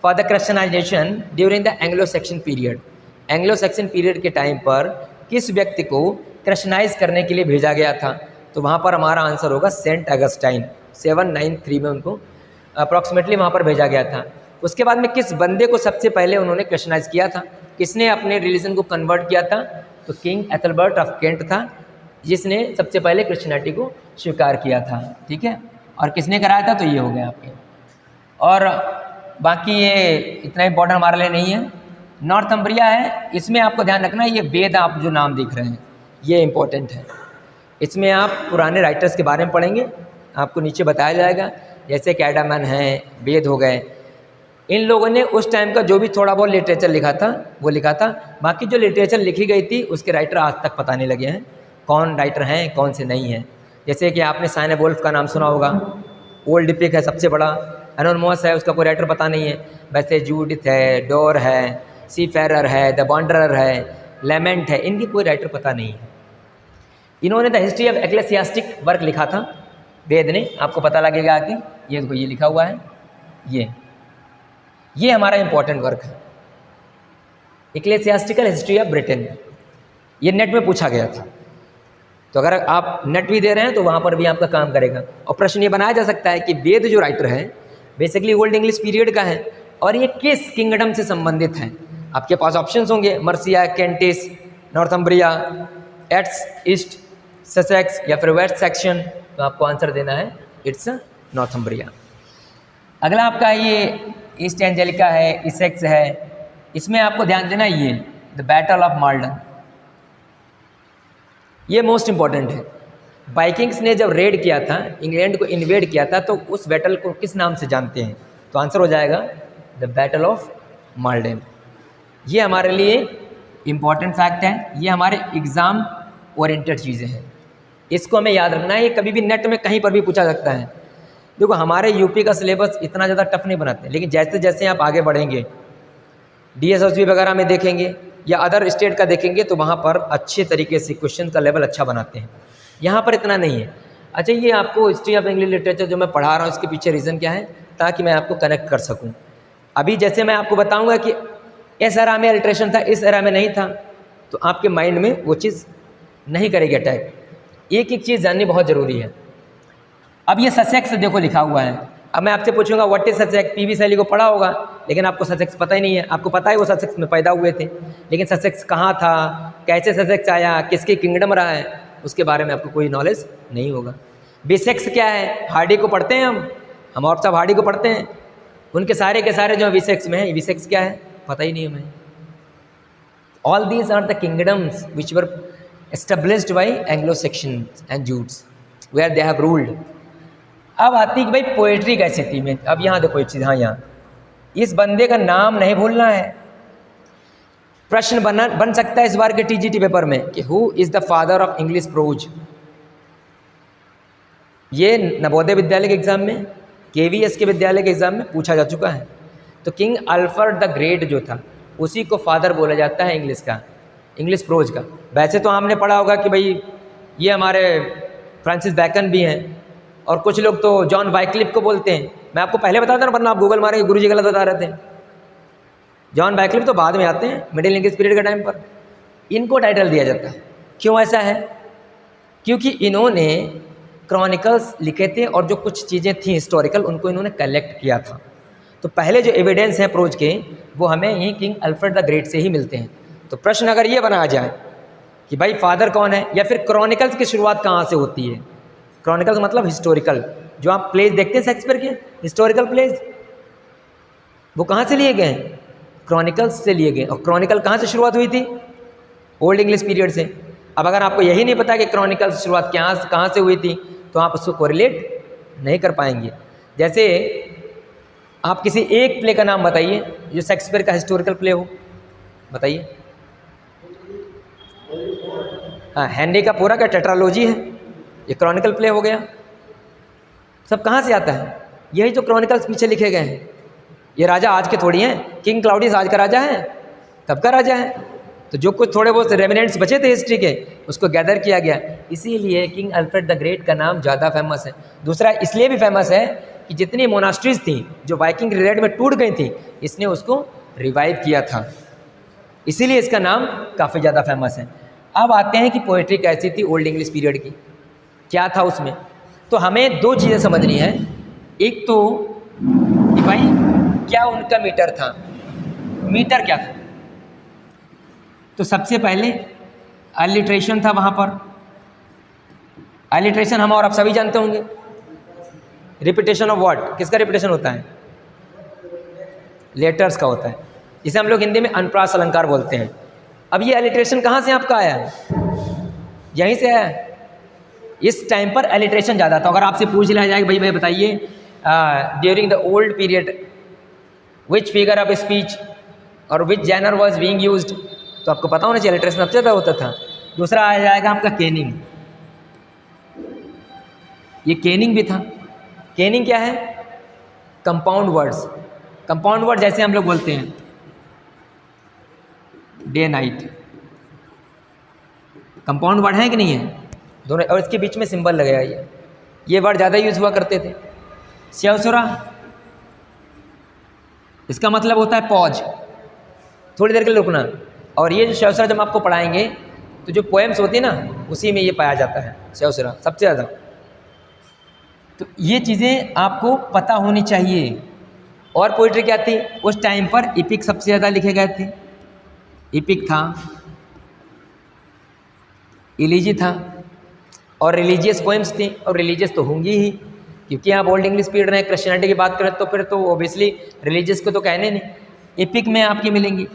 for the Christianisation during the Anglo Saxon period. Anglo Saxon period के टाइम पर किस व्यक्ति को क्रिश्चियनाइज करने के लिए भेजा गया था? तो वहाँ पर हमारा आंसर होगा सेंट अगस्टाइन। 793 में उनको अप्रॉक्सीमेटली वहाँ पर भेजा गया था। उसके बाद में किस बंदे को सबसे पहले उन्होंने क्रिश्चियनाइज किया था? किसने अपने रिलीजन को कन्वर्ट किया था? तो किंग एथेलबर्ट ऑफ कैंट था जिसने सबसे पहले क्रिश्चियनिटी को स्वीकार किया था, ठीक है। और किसने कराया था? तो ये हो गया आपके। और बाकी ये इतना इंपॉर्टेंट हमारे लिए नहीं है। नॉर्थम्ब्रिया है, इसमें आपको ध्यान रखना है ये वेद आप जो नाम देख रहे हैं ये इंपॉर्टेंट है। इसमें आप पुराने राइटर्स के बारे में पढ़ेंगे, आपको नीचे बताया जाएगा, जैसे कैडामन हैं, वेद हो गए। इन लोगों ने उस टाइम का जो भी थोड़ा बहुत लिटरेचर लिखा था वो लिखा था। बाकी जो लिटरेचर लिखी गई थी उसके राइटर आज तक पता नहीं लगे हैं कौन राइटर हैं कौन से नहीं हैं। जैसे कि आपने साइन वोल्फ का नाम सुना होगा, ओल्ड इपिक है सबसे बड़ा, एनोनिमस है, उसका कोई राइटर पता नहीं है। वैसे जूडिथ है, डोर है, सीफेरर है, द वॉन्डरर है, लेमेंट है, इनकी कोई राइटर पता नहीं है। इन्होंने द हिस्ट्री ऑफ एक्लेसियास्टिक वर्क लिखा था वेद ने, आपको पता लगेगा कि ये लिखा हुआ है। ये हमारा इंपॉर्टेंट वर्क है, एक्लेसियास्टिकल हिस्ट्री ऑफ ब्रिटेन। ये नेट में पूछा गया था, तो अगर आप नेट भी दे रहे हैं तो वहाँ पर भी आपका काम करेगा। और प्रश्न ये बनाया जा सकता है कि वेद जो राइटर है बेसिकली ओल्ड इंग्लिश पीरियड का है और ये किस किंगडम से संबंधित है। आपके पास ऑप्शंस होंगे, मर्सिया, कैंटिस, नॉर्थम्ब्रिया, एट्स, ईस्ट ससेक्स या फिर वेस्ट सेक्शन। तो आपको आंसर देना है इट्स नॉर्थम्ब्रिया। अगला आपका ये ईस्ट एंजेलिका है, इसेक्स है। इसमें आपको ध्यान देना ये द बैटल ऑफ माल्डन, ये मोस्ट इंपॉर्टेंट है। वाइकिंग्स ने जब रेड किया था, इंग्लैंड को इन्वेड किया था, तो उस बैटल को किस नाम से जानते हैं? तो आंसर हो जाएगा द बैटल ऑफ माल्डन। ये हमारे लिए इम्पॉर्टेंट फैक्ट है, ये हमारे एग्ज़ाम ओरिएंटेड चीज़ें हैं, इसको हमें याद रखना है। ये कभी भी नेट में कहीं पर भी पूछा सकता है। देखो हमारे यूपी का सिलेबस इतना ज़्यादा टफ नहीं बनाते, लेकिन जैसे जैसे आप आगे बढ़ेंगे DSSB वगैरह में देखेंगे या अदर स्टेट का देखेंगे तो वहाँ पर अच्छे तरीके से क्वेश्चन का लेवल अच्छा बनाते हैं। यहाँ पर इतना नहीं है। अच्छा, ये आपको हिस्ट्री ऑफ इंग्लिश लिटरेचर जो मैं पढ़ा रहा हूँ इसके पीछे रीज़न क्या है, ताकि मैं आपको कनेक्ट कर सकूँ। अभी जैसे मैं आपको बताऊँगा कि इस एरा में अल्ट्रेशन था, इस एरा में नहीं था, तो आपके माइंड में वो चीज़ नहीं करेगी अटैक। एक एक चीज़ जाननी बहुत ज़रूरी है। अब ये ससेक्स देखो लिखा हुआ है। अब मैं आपसे पूछूंगा व्हाट इज ससेक्स, पीवी शैली को पढ़ा होगा, लेकिन आपको ससेक्स पता ही नहीं है। आपको पता है वो ससेक्स में पैदा हुए थे, लेकिन ससेक्स कहाँ था, कैसे ससेक्स आया, किसकी किंगडम रहा है, उसके बारे में आपको कोई नॉलेज नहीं होगा। विसेक्स क्या है, हार्डी को पढ़ते हैं हम और सब हार्डी को पढ़ते हैं, उनके सारे के सारे जो विसेक्स में है, विसेक्स क्या है पता ही नहीं हमें। All these are the kingdoms which were established by Anglo Saxons and Jutes where they have ruled. अब आती है कि भाई पोएट्री कैसी थी में। अब यहाँ देखो एक चीज़, हाँ यहाँ इस बंदे का नाम नहीं भूलना है। प्रश्न बन सकता है इस बार के टीजीटी पेपर में कि who is the father of English pros. ये नवोदय विद्यालय के एग्ज़ाम में, केवीएस के विद्यालय के एग्ज़ाम में पूछा जा चुका है। तो किंग अल्फ्रेड द ग्रेट जो था उसी को फादर बोला जाता है इंग्लिश का, इंग्लिश प्रोज का। वैसे तो हमने पढ़ा होगा कि भाई ये हमारे फ्रांसिस बैकन भी हैं, और कुछ लोग तो जॉन वाइक्लिफ को बोलते हैं। मैं आपको पहले बताता ना, वरना आप गूगल मारेंगे गुरुजी गलत बता रहे थे। जॉन वाइक्लिफ तो बाद में आते हैं, मिडिल इंग्लिश पीरियड के टाइम पर इनको टाइटल दिया जाता है। क्यों ऐसा है? क्योंकि इन्होंने क्रॉनिकल्स लिखे थे और जो कुछ चीज़ें थी हिस्टोरिकल उनको इन्होंने कलेक्ट किया था। तो पहले जो एविडेंस हैं प्रोज के वो हमें यहीं किंग अल्फ्रेड द ग्रेट से ही मिलते हैं। तो प्रश्न अगर ये बनाया जाए कि भाई फादर कौन है, या फिर क्रॉनिकल्स की शुरुआत कहाँ से होती है। क्रॉनिकल्स मतलब हिस्टोरिकल, जो आप प्लेज देखते हैं शेक्सपियर के हिस्टोरिकल प्लेज, वो कहाँ से लिए गए हैं? क्रॉनिकल्स से लिए गए। और क्रॉनिकल कहाँ से शुरुआत हुई थी? ओल्ड इंग्लिश पीरियड से। अब अगर आपको यही नहीं पता कि क्रॉनिकल्स की शुरुआत कहाँ से हुई थी, तो आप उसको कोरिलेट नहीं कर पाएंगे। जैसे आप किसी एक प्ले का नाम बताइए जो शेक्सपियर का हिस्टोरिकल प्ले हो, बताइए। हाँ, हेनरी का पूरा का टेट्रालॉजी है, ये क्रॉनिकल प्ले हो गया। सब कहाँ से आता है? यही जो क्रॉनिकल्स पीछे लिखे गए हैं। ये राजा आज के थोड़ी हैं, किंग क्लाउडियस आज का राजा है, कब का राजा है। तो जो कुछ थोड़े बहुत रेमिनेंट्स बचे थे हिस्ट्री के, उसको गैदर किया गया। इसीलिए किंग अल्फ्रेड द ग्रेट का नाम ज़्यादा फेमस है। दूसरा इसलिए भी फेमस है कि जितनी मोनास्ट्रीज थी जो वाइकिंग रेड में टूट गई थी, इसने उसको रिवाइव किया था, इसीलिए इसका नाम काफ़ी ज़्यादा फेमस है। अब आते हैं कि पोएट्री कैसी थी ओल्ड इंग्लिश पीरियड की, क्या था उसमें। तो हमें दो चीज़ें समझनी है। एक तो कि भाई क्या उनका मीटर था, मीटर क्या था। तो सबसे पहले अलिट्रेशन था वहाँ पर। अलिट्रेशन हम और आप सभी जानते होंगे। रिपीटेशन ऑफ वर्ड, किसका रिपीटेशन होता है? लेटर्स का होता है, जिसे हम लोग हिंदी में अनुप्रास अलंकार बोलते हैं। अब ये अलिट्रेशन कहाँ से आपका आया है? यहीं से आया है। इस टाइम पर अलिट्रेशन ज़्यादा था। अगर आपसे पूछ लिया जाए भाई बताइए during the old period which figure of speech और विच जैनर वॉज बीइंग यूज्ड, तो आपको पता होना चाहिए अलिट्रेशन सबसे ज़्यादा होता था। दूसरा आ जाएगा आपका केनिंग। ये केनिंग भी था। केनिंग क्या है? Compound words. कंपाउंड वर्ड जैसे हम लोग बोलते हैं डे नाइट, कंपाउंड वर्ड है कि नहीं है दोनों, और इसके बीच में सिंबल लगेगा। ये वर्ड ज़्यादा यूज़ हुआ करते थे। स्यवसुरा, इसका मतलब होता है पॉज, थोड़ी देर के लिए रुकना। और ये जो स्यवसुरा जब आपको पढ़ाएंगे तो जो पोएम्स होती है ना, उसी में ये पाया जाता है स्यवसुरा सबसे ज़्यादा। तो ये चीज़ें आपको पता होनी चाहिए। और पोइट्री क्या थी उस टाइम पर? इपिक सबसे ज़्यादा लिखे गए थे। इपिक था, इलीजी था, और रिलीजियस पोएम्स थी। और रिलीजियस तो होंगी ही, क्योंकि आप ओल्ड इंग्लिश पीरियड में क्रिश्चियनिटी की बात करें तो फिर तो ओबियसली रिलीजियस को तो कहने नहीं। एपिक में आपकी मिलेंगी।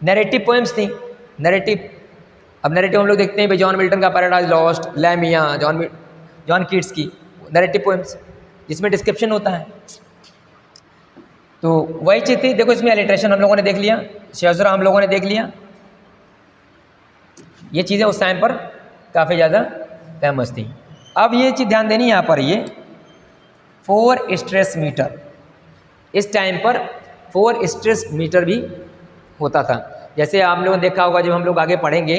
नैरेटिव पोएम्स थी। नैरेटिव, अब नैरेटिव हम लोग देखते हैं भाई जॉन मिल्टन का पैराडाइज लॉस्ट, लैमिया, जॉन कीट्स की नैरेटिव पोएम्स जिसमें डिस्क्रिप्शन होता है। तो वही चीज़ थी। देखो इसमें अलिट्रेशन हम लोगों ने देख लिया, शेजरा हम लोगों ने देख लिया। ये चीज़ें उस टाइम पर काफ़ी ज़्यादा फेमस थी। अब ये चीज़ ध्यान देनी है यहाँ पर, ये 4 स्ट्रेस मीटर, इस टाइम पर 4 स्ट्रेस मीटर भी होता था। जैसे आप लोगों ने देखा होगा जब हम लोग आगे पढ़ेंगे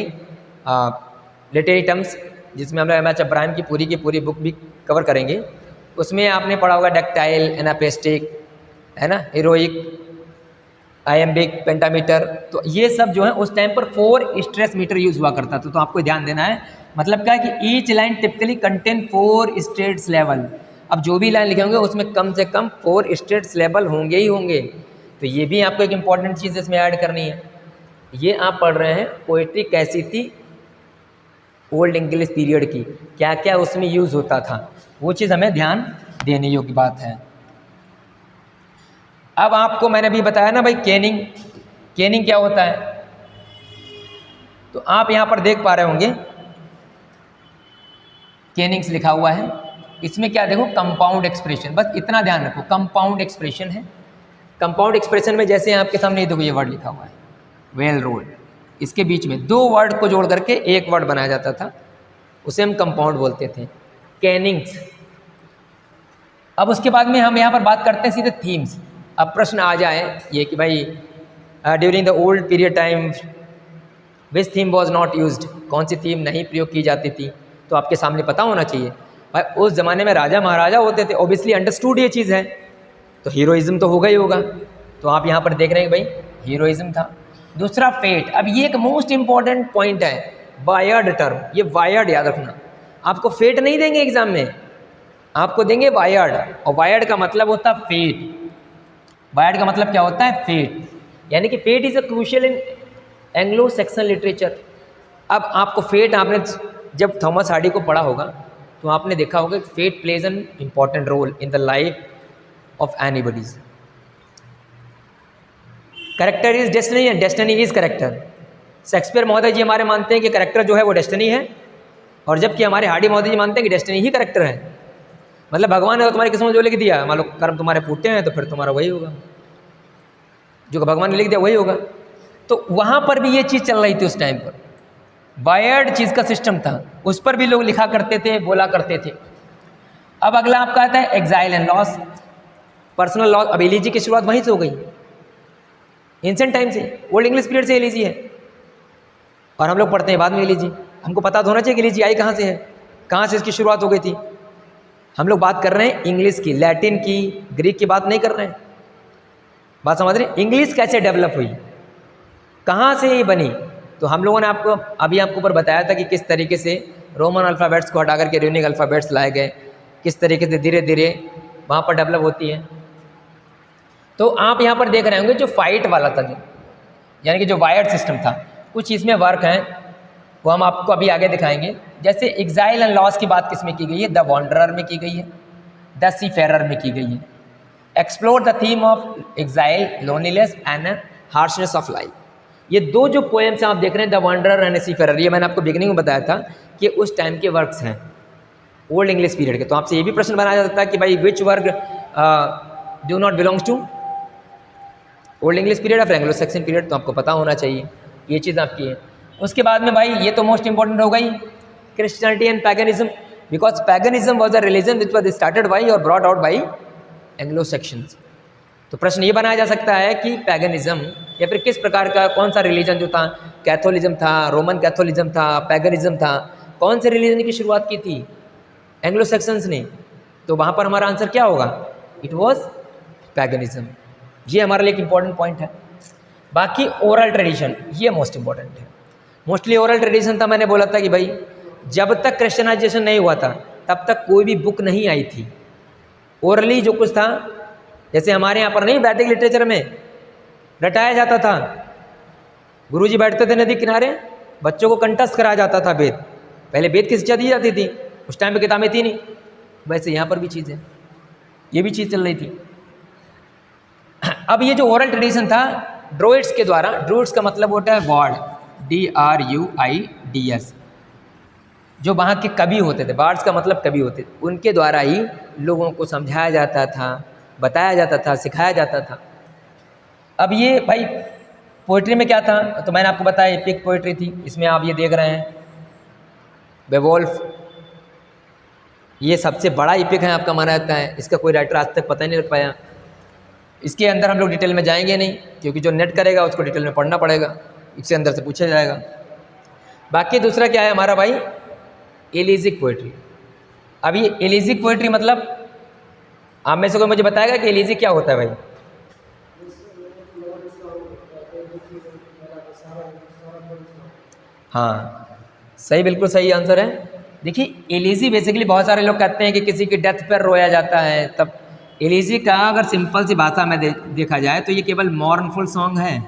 लिटरेरी टर्म्स, जिसमें हम लोग एम एच अब्राहम की पूरी बुक भी कवर करेंगे, उसमें आपने पढ़ा होगा डक्टाइल, एनापेस्टिक, है ना, हीरोइक, आयम्बिक, पेंटामीटर। तो ये सब जो है उस टाइम पर 4 स्ट्रेस मीटर यूज़ हुआ करता था। तो आपको ध्यान देना है, मतलब क्या है कि each line typically contain 4 stress level. अब जो भी लाइन लिखे होंगे उसमें कम से कम 4 स्ट्रेस लेवल होंगे ही होंगे। तो ये भी आपको एक इंपॉर्टेंट चीज़ इसमें ऐड करनी है। ये आप पढ़ रहे हैं पोइट्री कैसी थी ओल्ड इंग्लिश पीरियड की, क्या क्या उसमें यूज़ होता था, वो चीज़ हमें ध्यान देने योग्य बात है। अब आपको मैंने भी बताया ना भाई कैनिंग, कैनिंग क्या होता है, तो आप यहाँ पर देख पा रहे होंगे कैनिंग्स लिखा हुआ है। इसमें क्या देखो, कंपाउंड एक्सप्रेशन, बस इतना ध्यान रखो, कंपाउंड एक्सप्रेशन है। कंपाउंड एक्सप्रेशन में जैसे आपके सामने देखो ये वर्ड लिखा हुआ है वेल रोल्ड, इसके बीच में 2 वर्ड को जोड़ करके एक वर्ड बनाया जाता था, उसे हम कंपाउंड बोलते थे, कैनिंग्स। अब उसके बाद में हम यहाँ पर बात करते हैं सीधे थीम्स। अब प्रश्न आ जाए ये कि भाई during the old period time which theme was not used, कौन सी थीम नहीं प्रयोग की जाती थी, तो आपके सामने पता होना चाहिए भाई। उस ज़माने में राजा महाराजा होते थे, ऑब्वियसली अंडरस्टूड ये चीज़ है, तो हीरोइज्म तो होगा ही होगा। तो आप यहाँ पर देख रहे हैं भाई हीरोइज्म था। दूसरा फेट, अब ये एक मोस्ट इंपॉर्टेंट पॉइंट है, वायर्ड टर्म, ये वायर्ड याद रखना। आपको फेट नहीं देंगे एग्जाम में, आपको देंगे वायर्ड, और वायर्ड का मतलब होता है फेट। वायर्ड का मतलब क्या होता है, फेट, यानी कि fate is a crucial in Anglo Saxon literature. अब आपको फेट, आपने जब थॉमस हार्डी को पढ़ा होगा तो आपने देखा होगा कि fate plays an important role in the life of anybody's. Character is destiny and destiny is character. Shakespeare महोदय जी हमारे मानते हैं कि करेक्टर जो है वो डेस्टिनी है, और जबकि हमारे हार्डी महोदय जी मानते हैं कि डेस्टिनी ही करेक्टर है। मतलब भगवान ने तो तुम्हारी किस्मत जो लिख दिया, मान लो कर्म तुम्हारे फूटे हैं तो फिर तुम्हारा वही होगा, जो भगवान ने लिख दिया वही होगा। तो वहाँ पर भी ये चीज़ चल रही थी उस टाइम पर, वायर्ड चीज़ का सिस्टम था, उस पर भी लोग लिखा करते थे, बोला करते थे। अब अगला आपका आता है exile and loss, personal loss. अब एलिजी की शुरुआत वहीं से हो गई, एंशिएंट टाइम से, ओल्ड इंग्लिश पीरियड से एलिजी है, और हम लोग पढ़ते हैं बाद में एलिजी। हमको पता तो होना चाहिए कि एलिजी आई कहाँ से है, कहाँ से इसकी शुरुआत हो गई थी। हम लोग बात कर रहे हैं इंग्लिश की, लैटिन की, ग्रीक की बात नहीं कर रहे हैं। बात समझ रहे हैं, इंग्लिश कैसे डेवलप हुई, कहाँ से ये बनी। तो हम लोगों ने आपको अभी आपको ऊपर बताया था कि किस तरीके से रोमन अल्फ़ाबेट्स को हटा करके यूनिक अल्फ़ाबेट्स लाए गए, किस तरीके से धीरे धीरे वहाँ पर डेवलप होती है। तो आप यहाँ पर देख रहे होंगे जो फाइट वाला था, जो यानी कि जो वायर्ड सिस्टम था, कुछ इसमें वर्क हैं वो हम आपको अभी आगे दिखाएंगे। जैसे एग्जाइल एंड लॉस की बात किसमें की गई है, द वॉन्डरर में की गई है, द सीफेरर में की गई है। Explore the theme of exile, loneliness and harshness of life. ये 2 जो पोएम्स आप देख रहे हैं, द वॉन्डरर एंड सीफेरर, ये मैंने आपको बिगिनिंग में बताया था कि उस टाइम के वर्क्स हैं ओल्ड इंग्लिश पीरियड के। तो आपसे ये भी प्रश्न बनाया जाता है कि भाई which work do not belongs to old English period of Anglo Saxon period, तो आपको पता होना चाहिए, ये चीज़ आपकी है। उसके बाद में भाई ये तो मोस्ट इंपॉर्टेंट हो गई Christianity and paganism, because paganism was a religion which was started by और brought out by Anglo Saxons. तो प्रश्न ये बनाया जा सकता है कि पैगनिज्म या फिर किस प्रकार का कौन सा रिलीजन जो था, कैथोलिज्म था, रोमन कैथोलिज्म था, पैगनिज्म था, कौन से रिलीजन की शुरुआत की थी, एंग्लो सेक्शंस ने। तो वहाँ पर हमारा आंसर क्या होगा, इट वॉज पैगनिज्म। ये हमारे लिए एक इंपॉर्टेंट पॉइंट है। बाकी ओरल ट्रेडिशन, ये मोस्ट इंपॉर्टेंट है। मोस्टली ओरल ट्रेडिशन था, मैंने बोला था कि भाई जब तक क्रिश्चियनाइजेशन नहीं हुआ था तब तक कोई भी बुक नहीं आई थी। ओरली जो कुछ था, जैसे हमारे यहाँ पर नहीं वैदिक लिटरेचर में रटाया जाता था, गुरुजी बैठते थे नदी किनारे, बच्चों को कंठस्थ कराया जाता था वेद। पहले वेद की शिक्षा दी जाती थी, उस टाइम पे किताबें थी नहीं। वैसे यहाँ पर भी चीज़ है, ये भी चीज़ चल रही थी। अब ये जो ओरल ट्रेडिशन था ड्रोइड्स के द्वारा, ड्रोइड्स का मतलब होता है वार्ड, DRUIDS, जो वहाँ के कवि होते थे, बार्ड्स का मतलब कवि होते थे, उनके द्वारा ही लोगों को समझाया जाता था, बताया जाता था, सिखाया जाता था। अब ये भाई पोइट्री में क्या था, तो मैंने आपको बताया एपिक पोइट्री थी। इसमें आप ये देख रहे हैं बेवोल्फ, ये सबसे बड़ा एपिक है आपका माना जाता है, इसका कोई राइटर आज तक पता ही नहीं लग पाया। इसके अंदर हम लोग डिटेल में जाएंगे नहीं, क्योंकि जो नेट करेगा उसको डिटेल में पढ़ना पड़ेगा, इससे अंदर से पूछा जाएगा। बाकी दूसरा क्या है हमारा भाई, एलिजिक पोइट्री। अब ये एलिजिक पोइट्री मतलब आप में से कोई मुझे बताएगा कि एलिजिक क्या होता है भाई? हाँ सही, बिल्कुल सही आंसर है। देखिए एलिजी बेसिकली बहुत सारे लोग कहते हैं कि किसी की डेथ पर रोया जाता है, तब एलिजी का अगर सिंपल सी भाषा में देखा जाए तो ये केवल मॉर्नफुल सॉन्ग है।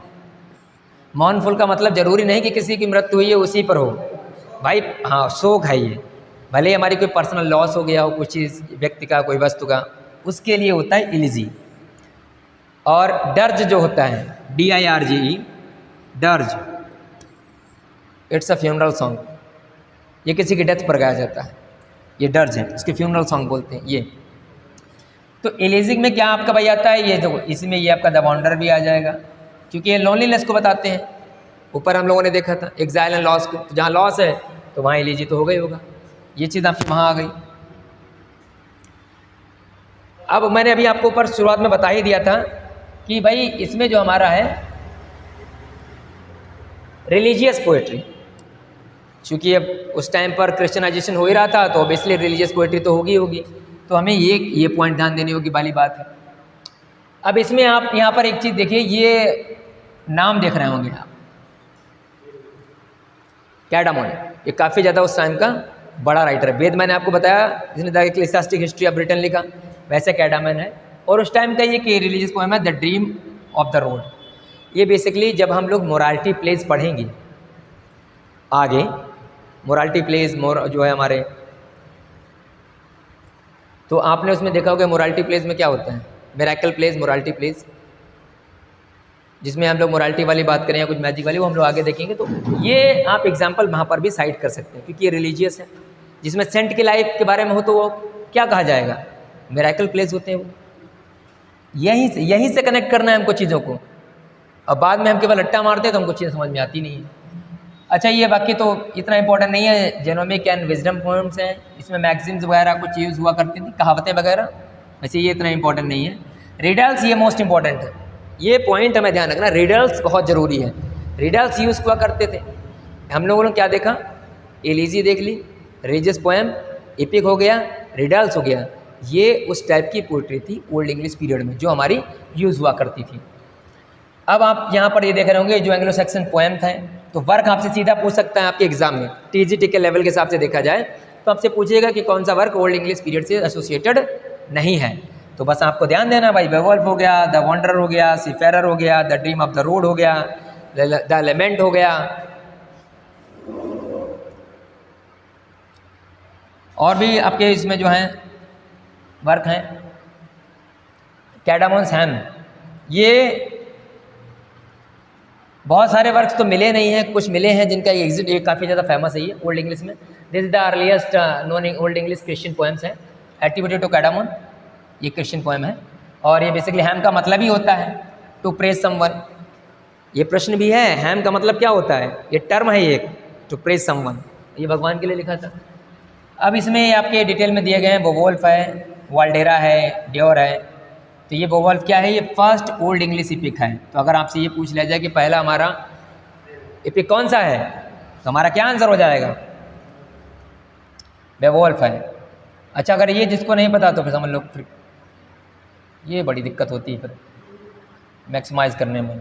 मॉर्नफुल का मतलब जरूरी नहीं कि किसी की मृत्यु हुई है उसी पर हो भाई, हाँ शोक है ये, भले हमारी कोई पर्सनल लॉस हो गया हो, कुछ चीज़ व्यक्ति का, कोई वस्तु का, उसके लिए होता है एलिजी। और डर्ज जो होता है, DIRGE, dirge, it's a funeral song, ये किसी की डेथ पर गाया जाता है, ये डर्ज है, इसके फ्यूनरल सॉन्ग बोलते हैं ये। तो एलिजिक में क्या आपका भाई आता है, ये देखो इसमें ये आपका द वॉन्डर भी आ जाएगा, क्योंकि ये लोनलीनेस को बताते हैं। ऊपर हम लोगों ने देखा था एक्साइल एंड लॉस को, तो जहाँ लॉस है तो वहाँ एलिजी तो हो गई होगा, ये चीज़ आपकी वहाँ आ गई। अब मैंने अभी आपको ऊपर शुरुआत में बता ही दिया था कि भाई इसमें जो हमारा है रिलीजियस पोएट्री, चूँकि अब उस टाइम पर क्रिश्चियनाइजेशन हो ही रहा था, तो ऑब्वियसली रिलीजियस पोएट्री तो होगी, तो हमें ये पॉइंट ध्यान देनी होगी वाली बात है। अब इसमें आप यहाँ पर एक चीज़ देखिए, ये नाम देख रहे होंगे आप, कैडामोन, ये काफ़ी ज़्यादा उस टाइम का बड़ा राइटर है। वेद मैंने आपको बताया जिसने द एक्लेसियास्टिक हिस्ट्री ऑफ ब्रिटेन लिखा, वैसे कैडामोन है। और उस टाइम का ये कि रिलीजियस पोएम है the dream of the road. ये बेसिकली जब हम लोग मोरालिटी प्लेस पढ़ेंगे आगे, मोरालिटी प्लेस जो है हमारे, तो आपने उसमें देखा होगा मोरालिटी प्लेस में क्या होता है, मिरेकल प्लेस, मोरालिटी प्लेस, जिसमें हम लोग मोरालिटी वाली बात करें या कुछ मैजिक वाली, वो हम लोग आगे देखेंगे। तो ये आप एग्जाम्पल वहाँ पर भी साइड कर सकते हैं, क्योंकि ये रिलीजियस है। जिसमें सेंट की लाइफ के बारे में हो तो वो क्या कहा जाएगा, मिरेकल प्लेस होते हैं वो। यहीं से कनेक्ट करना है हमको चीज़ों को, और बाद में हम केवल रट्टा मारते हैं तो हमको चीज़ें समझ में आती नहीं है। अच्छा ये बाकी तो इतना इंपॉर्टेंट नहीं है, जेनोमिक एंड विजडम पोएम्स हैं, इसमें मैगजीन्स वगैरह कुछ यूज़ हुआ करती थी, कहावतें वगैरह, वैसे ये इतना इंपॉर्टेंट नहीं है। रिडल्स ये मोस्ट इंपॉर्टेंट है, ये पॉइंट हमें ध्यान रखना, रिडल्स बहुत ज़रूरी है। रिडल्स यूज़ हुआ करते थे, हम लोगों ने क्या देखा, एलिजी देख ली, रिलीजियस पोएम, एपिक हो गया, रिडल्स हो गया, ये उस टाइप की पोइट्री थी ओल्ड इंग्लिश पीरियड में जो हमारी यूज़ हुआ करती थी। अब आप यहाँ पर ये देख रहे होंगे जो एंग्लो सैक्सन पोएम थे, तो वर्क आपसे सीधा पूछ सकता है आपके एग्जाम में, TGT के लेवल के हिसाब से देखा जाए तो आपसे पूछिएगा कि कौन सा वर्क ओल्ड इंग्लिश पीरियड से एसोसिएटेड नहीं है। तो बस आपको ध्यान देना भाई, बेवुल्फ हो गया, द वॉन्डरर हो गया, सीफेरर हो गया, the dream of the road हो गया, द लेमेंट हो गया, और भी आपके इसमें जो हैं वर्क हैं, कैडामोन्स हैम, ये बहुत सारे वर्क्स तो मिले नहीं हैं, कुछ मिले हैं जिनका ये एग्जिट, ये काफ़ी ज़्यादा फेमस है ये ओल्ड इंग्लिश में। This is the earliest non old English Christian poems है, एट्रीब्यूटेड टू कैडामोन, ये क्रिश्चियन पोएम है। और ये बेसिकली हैम का मतलब ही होता है टू प्रेज समवन, ये प्रश्न भी है, हैम का मतलब क्या होता है, ये टर्म है एक, टू प्रेज समवन, ये भगवान के लिए लिखा था। अब इसमें आपके डिटेल में दिए गए हैं, वोवोल्फ है, वाल्डेरा है, ड्योर है। तो ये वोवोल्फ क्या है, ये फर्स्ट ओल्ड इंग्लिश एपिक है। तो अगर आपसे ये पूछ लिया जाए कि पहला हमारा एपिक कौन सा है, तो हमारा क्या आंसर हो जाएगा, बेवुल्फ है। अच्छा अगर ये जिसको नहीं पता तो फिर समझ लो, फिर ये बड़ी दिक्कत होती है फिर मैक्सिमाइज करने में।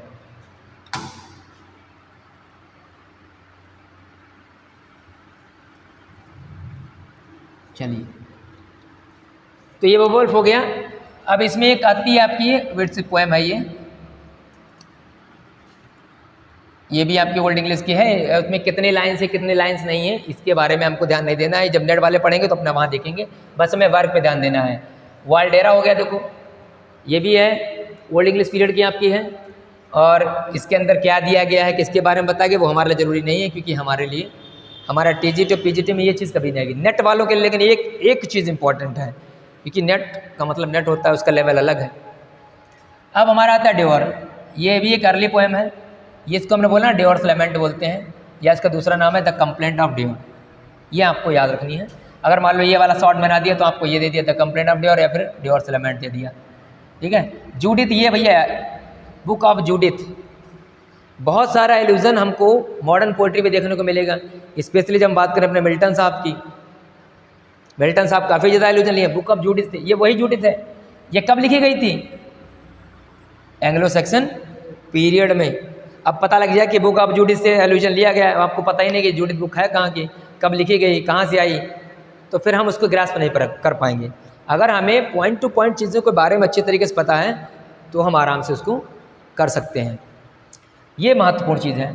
चलिए, तो ये बेवुल्फ हो गया। अब इसमें एक आती है आपकी विट्स पोएम है, ये भी आपकी ओल्ड इंग्लिश की है। उसमें कितने लाइन्स है कितने लाइन्स नहीं है इसके बारे में हमको ध्यान नहीं देना है, जब नेट वाले पढ़ेंगे तो अपना वहाँ देखेंगे, बस हमें वर्क पे ध्यान देना है। वाल्डेरा हो गया, देखो ये भी है ओल्ड इंग्लिश पीरियड की आपकी है, और इसके अंदर क्या दिया गया है किसके बारे में बताया गया वो हमारे लिए ज़रूरी नहीं है, क्योंकि हमारे लिए हमारा TGT और PGT में ये चीज़ कभी नहीं आएगी, नेट वालों के लिए। लेकिन एक चीज़ इंपॉर्टेंट है, क्योंकि नेट का मतलब नेट होता है, उसका लेवल अलग है। अब हमारा आता है ड्योर, ये भी एक अर्ली पोएम है, ये इसको हमने बोला ड्योर्स लेमेंट बोलते हैं, या इसका दूसरा नाम है द कंप्लेंट ऑफ ड्योर, ये आपको याद रखनी है। अगर मान लो ये वाला शॉर्ट बना दिया तो आपको ये दे दिया द कंप्लेंट ऑफ ड्योर, या फिर ड्योर्स लेमेंट दे दिया, ठीक है। जूडिथ, ये भैया बुक ऑफ जूडिथ, बहुत सारा एल्यूजन हमको मॉडर्न पोइट्री में देखने को मिलेगा। स्पेशली जब हम बात करें अपने मिल्टन साहब की, मिल्टन साहब काफ़ी ज़्यादा एल्यूजन लिए। बुक ऑफ जूडिथ, ये वही जूडिथ है। ये कब लिखी गई थी? एंग्लो सैक्सन पीरियड में। अब पता लग गया कि बुक ऑफ जूडिथ से एल्यूजन लिया गया, आपको पता ही नहीं कि जूडिथ बुक है कहाँ की, कब लिखी गई, कहाँ से आई, तो फिर हम उसको ग्रास्प नहीं कर पाएंगे। अगर हमें पॉइंट टू पॉइंट चीज़ों के बारे में अच्छे तरीके से पता है तो हम आराम से उसको कर सकते हैं। ये महत्वपूर्ण चीज़ है।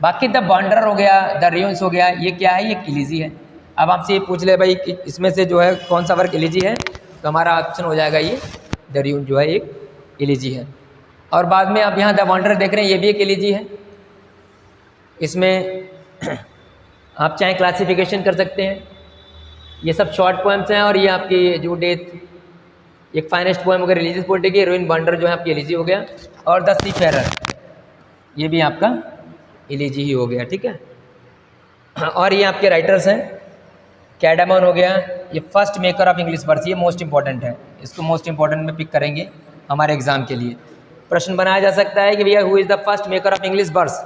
बाकी द वंडरर हो गया, द रियून्स हो गया, ये क्या है? ये एलिजी है। अब आपसे ये पूछ ले भाई कि इसमें से जो है कौन सा वर्क एलिजी है, तो हमारा ऑप्शन हो जाएगा ये द रियून जो है एक एलिजी है। और बाद में आप यहाँ द वंडरर देख रहे हैं, ये भी एक एलिजी है। इसमें आप चाहे क्लासिफिकेशन कर सकते हैं। ये सब शॉर्ट पोएम्स हैं और ये आपकी जूडिथ एक फाइनेस्ट पोएम हो गया रिलीजियस पोएट्री की, रूइन वंडर जो है आपकी एलिजी हो गया, और द सीफेरर ये भी आपका एलिजी ही हो गया, ठीक है। और ये आपके राइटर्स हैं, कैडामन हो गया, ये first maker of English verse, ये मोस्ट इंपॉर्टेंट है, इसको मोस्ट इंपॉर्टेंट में पिक करेंगे हमारे एग्जाम के लिए। प्रश्न बनाया जा सकता है कि भैया who is the first maker of English verse,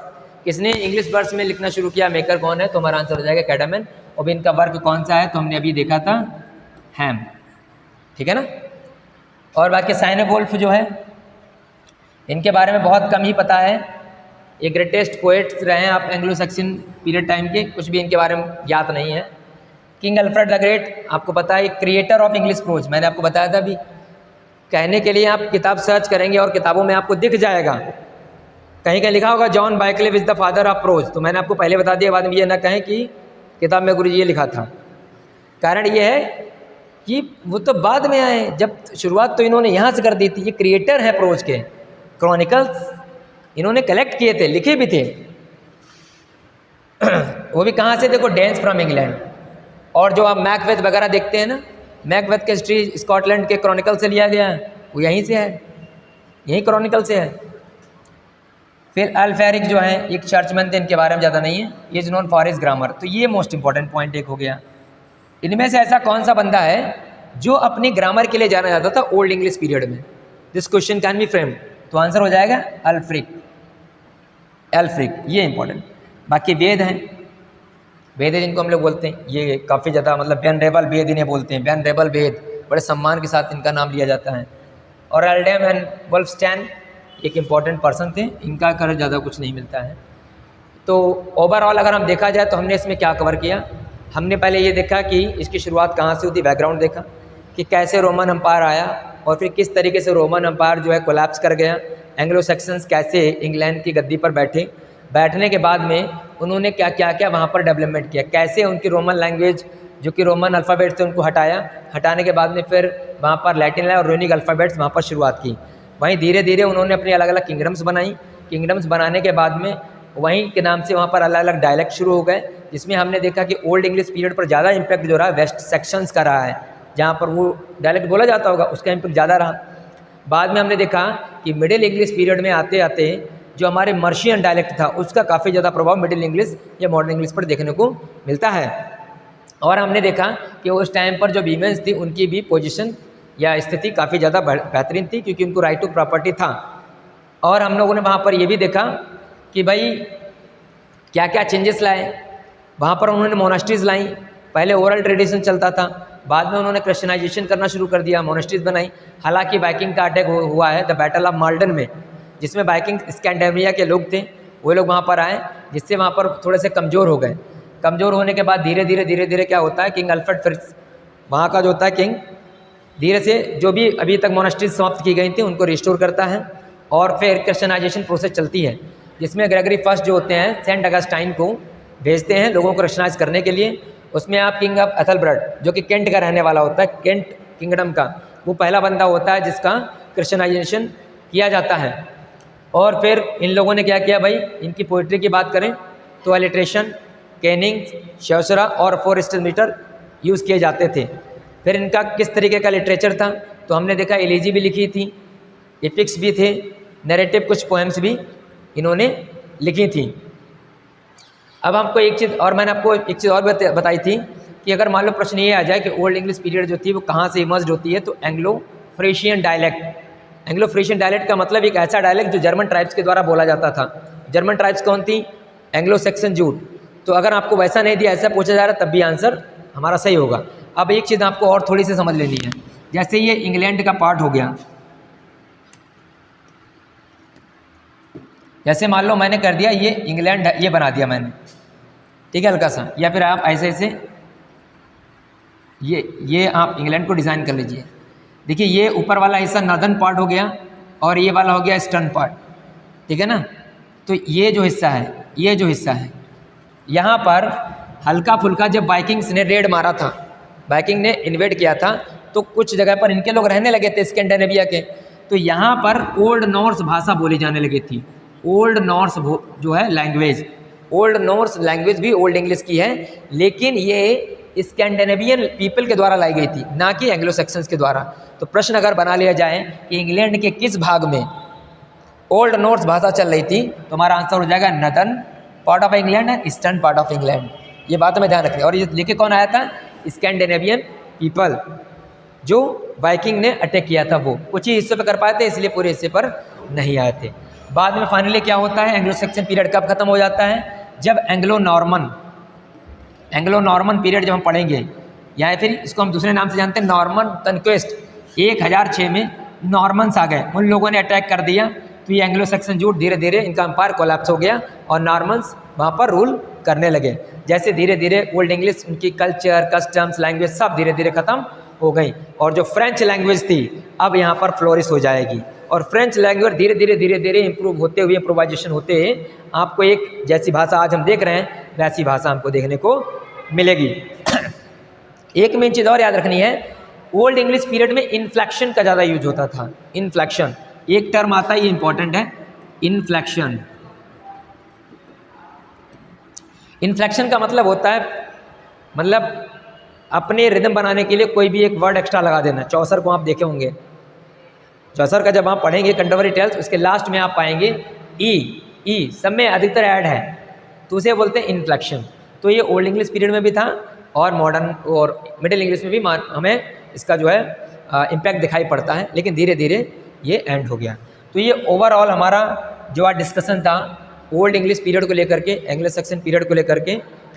किसने इंग्लिश वर्स में लिखना शुरू किया, मेकर कौन है? तो हमारा आंसर हो जाएगा कैडामन। और भी इनका वर्क कौन सा है? तो हमने अभी देखा था हैम, ठीक है ना। और बाकी साइने वोल्फ जो है, इनके बारे में बहुत कम ही पता है। ये ग्रेटेस्ट पोएट्स रहे हैं आप एंग्लो सैक्सन पीरियड टाइम के, कुछ भी इनके बारे में ज्ञात नहीं है। किंग अल्फ्रेड द ग्रेट आपको पता है, क्रिएटर ऑफ इंग्लिश प्रोज, मैंने आपको बताया था अभी। कहने के लिए आप किताब सर्च करेंगे और किताबों में आपको दिख जाएगा, कहीं कहीं लिखा होगा John Wycliffe is the father of prose, तो मैंने आपको पहले बता दिया, बाद में ये ना कहें कि किताब में गुरुजी ये लिखा था। कारण ये है कि वो तो बाद में आए, जब शुरुआत तो इन्होंने यहाँ से कर दी थी। ये क्रिएटर है प्रोज के, क्रॉनिकल्स इन्होंने कलेक्ट किए थे, लिखे भी थे। वो भी कहाँ से? देखो, डेन्स फ्रॉम इंग्लैंड। और जो आप मैकबेथ वगैरह देखते हैं ना, मैकबेथ के हिस्ट्री स्कॉटलैंड के क्रॉनिकल से लिया गया है, वो यहीं से है, यहीं क्रॉनिकल से है। फिर अल्फेरिक जो है एक चर्चमैन थे, इनके बारे में ज़्यादा नहीं है, ये नोन फॉर हिज ग्रामर। तो ये मोस्ट इंपॉर्टेंट पॉइंट एक हो गया। इनमें से ऐसा कौन सा बंदा है जो अपने ग्रामर के लिए जाना जाता था ओल्ड इंग्लिश पीरियड में? This question can be framed, तो आंसर हो जाएगा अल्फ्रिक, एल्फ्रिक, ये इंपॉर्टेंट। बाकी वेद हैं, वेद जिनको हम लोग बोलते हैं, ये काफ़ी ज़्यादा मतलब वेनरेबल वेद इन्हें बोलते हैं, वेनरेबल वेद, बड़े सम्मान के साथ इनका नाम लिया जाता है। और एल्डेम एंड वुल्फस्टैन एक इम्पॉर्टेंट पर्सन थे, इनका कर ज़्यादा कुछ नहीं मिलता है। तो ओवरऑल अगर हम देखा जाए तो हमने इसमें क्या कवर किया? हमने पहले ये देखा कि इसकी शुरुआत कहाँ से होती, बैकग्राउंड देखा कि कैसे रोमन अम्पायर आया और फिर किस तरीके से रोमन अम्पायर जो है कोलैप्स कर गया। एंग्लो सैक्सन्स कैसे इंग्लैंड की गद्दी पर बैठे, बैठने के बाद में उन्होंने क्या क्या क्या वहाँ पर डेवलपमेंट किया, कैसे उनकी रोमन लैंग्वेज जो कि रोमन अल्फ़ाबेट थे उनको हटाया, हटाने के बाद में फिर वहाँ पर लैटिन और रूनिक अल्फ़ाबेट्स वहाँ पर शुरुआत की। वहीं धीरे धीरे उन्होंने अपनी अलग अलग किंगडम्स बनाई, किंगडम्स बनाने के बाद में वहीं के नाम से वहाँ पर अलग अलग डायलेक्ट शुरू हो गए, जिसमें हमने देखा कि ओल्ड इंग्लिश पीरियड पर ज़्यादा इम्पैक्ट जो रहा वेस्ट सेक्शंस का रहा है, जहाँ पर वो डायलेक्ट बोला जाता होगा उसका इम्पैक्ट ज़्यादा रहा। बाद में हमने देखा कि मिडिल इंग्लिश पीरियड में आते आते जो हमारे मर्शियन डायलेक्ट था उसका काफ़ी ज़्यादा प्रभाव मिडिल इंग्लिश या मॉडर्न इंग्लिश पर देखने को मिलता है। और हमने देखा कि उस टाइम पर जो वीमेंस थी उनकी भी पोजीशन या स्थिति काफ़ी ज़्यादा बेहतरीन थी, क्योंकि उनको राइट टू प्रॉपर्टी था। और हम लोगों ने वहाँ पर ये भी देखा कि भाई क्या क्या चेंजेस लाए। वहाँ पर उन्होंने मोनास्ट्रीज़ लाई, पहले ओरल ट्रेडिशन चलता था, बाद में उन्होंने क्रिश्चियनाइजेशन करना शुरू कर दिया, मोनास्ट्रीज़ बनाई। हालांकि वाइकिंग का अटैक हुआ है द बैटल ऑफ माल्डन में, जिसमें वाइकिंग स्कैंडिनेविया के लोग थे, वो लोग वहाँ पर आए, जिससे वहाँ पर थोड़े से कमज़ोर हो गए। कमज़ोर होने के बाद धीरे धीरे क्या होता है, किंग अल्फ्रेड फिर वहाँ का जो होता है किंग धीरे से जो भी अभी तक मोनास्ट्रीज समाप्त की गई थी उनको रिस्टोर करता है, और फिर क्रिश्चियनाइजेशन प्रोसेस चलती है, जिसमें ग्रेगरी फर्स्ट जो होते हैं सेंट अगस्टाइन को भेजते हैं लोगों को क्रिश्चियनाइज करने के लिए। उसमें आप किंग ऑफ एथलब्रेड जो कि केंट का रहने वाला होता है, केंट किंगडम का, वो पहला बंदा होता है जिसका क्रिश्चियनाइजेशन किया जाता है। और फिर इन लोगों ने क्या किया भाई, इनकी पोइट्री की बात करें तो अलिट्रेशन, कैनिंग, शौसरा और 4 स्टेज मीटर यूज़ किए जाते थे। फिर इनका किस तरीके का लिटरेचर था, तो हमने देखा एलिजी भी लिखी थी, एपिक्स भी थे, नैरेटिव कुछ पोएम्स भी इन्होंने लिखी थी। अब हमको एक चीज़ और मैंने आपको एक चीज़ और बताई थी कि अगर मान लो प्रश्न ये आ जाए कि ओल्ड इंग्लिश पीरियड जो थी वो कहाँ से इमर्ज होती है, तो एंग्लो फ्रेशियन डायलेक्ट एंग्लो फ्रीशियन डायलेक्ट का मतलब एक ऐसा डायलेक्ट जो जर्मन ट्राइब्स के द्वारा बोला जाता था। जर्मन ट्राइब्स कौन थी? Anglo section jute. तो अगर आपको वैसा नहीं दिया, ऐसा पूछा जा रहा है, तब भी आंसर हमारा सही होगा। अब एक चीज़ आपको और थोड़ी सी समझ लेनी है, जैसे ये इंग्लैंड का पार्ट हो गया, जैसे मान लो मैंने कर दिया ये इंग्लैंड, ये बना दिया मैंने, ठीक है, हल्का सा, या फिर आप ऐसे ऐसे ये आप इंग्लैंड को डिज़ाइन कर लीजिए। देखिए ये ऊपर वाला हिस्सा नॉर्दर्न पार्ट हो गया और ये वाला हो गया ईस्टर्न पार्ट, ठीक है ना। तो ये जो हिस्सा है, ये जो हिस्सा है, यहाँ पर हल्का फुल्का जब वाइकिंग्स ने रेड मारा था, वाइकिंग ने इन्वेड किया था, तो कुछ जगह पर इनके लोग रहने लगे थे स्कैंडिनेविया के। तो यहाँ पर ओल्ड नॉर्स भाषा बोली जाने लगी थी। ओल्ड नॉर्स जो है लैंग्वेज, ओल्ड नॉर्स लैंग्वेज भी ओल्ड इंग्लिश की है, लेकिन ये स्कैंडिनेवियन पीपल के द्वारा लाई गई थी, ना कि एंग्लो सेक्शंस के द्वारा। तो प्रश्न अगर बना लिया जाए कि इंग्लैंड के किस भाग में ओल्ड नॉर्स भाषा चल रही थी, तो हमारा आंसर हो जाएगा northern part of England and eastern part of England. ये बात हमें ध्यान रखनी है। और ये लेके कौन आया था? स्कैंडिनेवियन पीपल, जो वाइकिंग ने अटैक किया था। वो कुछ ही हिस्से पर कर पाए थे, इसलिए पूरे हिस्से पर नहीं आए थे। बाद में फाइनली क्या होता है, एंग्लो सेक्शन पीरियड कब खत्म हो जाता है? जब एंग्लो नॉर्मन पीरियड जब हम पढ़ेंगे, या फिर इसको हम दूसरे नाम से जानते हैं नॉर्मन कन्क्वेस्ट। 1006 में नॉर्मन्स आ गए, उन लोगों ने अटैक कर दिया, तो ये एंग्लो सेक्शन जूट धीरे धीरे इनका एम्पायर कोलैप्स हो गया और नॉर्मन्स वहाँ पर रूल करने लगे। जैसे धीरे धीरे ओल्ड इंग्लिश, उनकी कल्चर, कस्टम्स, लैंग्वेज सब धीरे धीरे खत्म हो गई, और जो फ्रेंच लैंग्वेज थी अब यहाँ पर फ्लोरिश हो जाएगी। और फ्रेंच लैंग्वेज धीरे धीरे इंप्रूव होते हुए, इम्प्रोवाइजेशन होते आपको एक जैसी भाषा आज हम देख रहे हैं वैसी भाषा हमको देखने को मिलेगी। एक मेन चीज़ और याद रखनी है, ओल्ड इंग्लिश पीरियड में इन्फ्लेक्शन का ज़्यादा यूज होता था। इन्फ्लेक्शन एक टर्म आता है, ये इंपॉर्टेंट है, इन्फ्लेक्शन। इन्फ्लेक्शन का मतलब होता है, मतलब अपने रिदम बनाने के लिए कोई भी एक वर्ड एक्स्ट्रा लगा देना। चौसर को आप देखे होंगे, चौसर का जब आप पढ़ेंगे कंटेम्पररी टेल्स, उसके लास्ट में आप पाएंगे ई सब में अधिकतर ऐड है, तो उसे बोलते हैं इन्फ्लेक्शन। तो ये ओल्ड इंग्लिश पीरियड में भी था और मॉडर्न और मिडिल इंग्लिश में भी हमें इसका जो है इम्पैक्ट दिखाई पड़ता है, लेकिन धीरे धीरे ये एंड हो गया। तो ये ओवरऑल हमारा जो आज डिस्कशन था ओल्ड इंग्लिश पीरियड को लेकर के, एंग्लो सेक्शन पीरियड को लेकर के,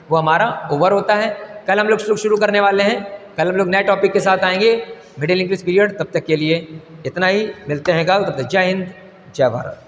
वो हमारा ओवर होता है। कल हम लोग शुरू करने वाले हैं, कल हम लोग नए टॉपिक के साथ आएंगे, मिडिल इंग्लिश पीरियड। तब तक के लिए इतना ही, मिलते हैं कल, तब तक जय हिंद, जय भारत।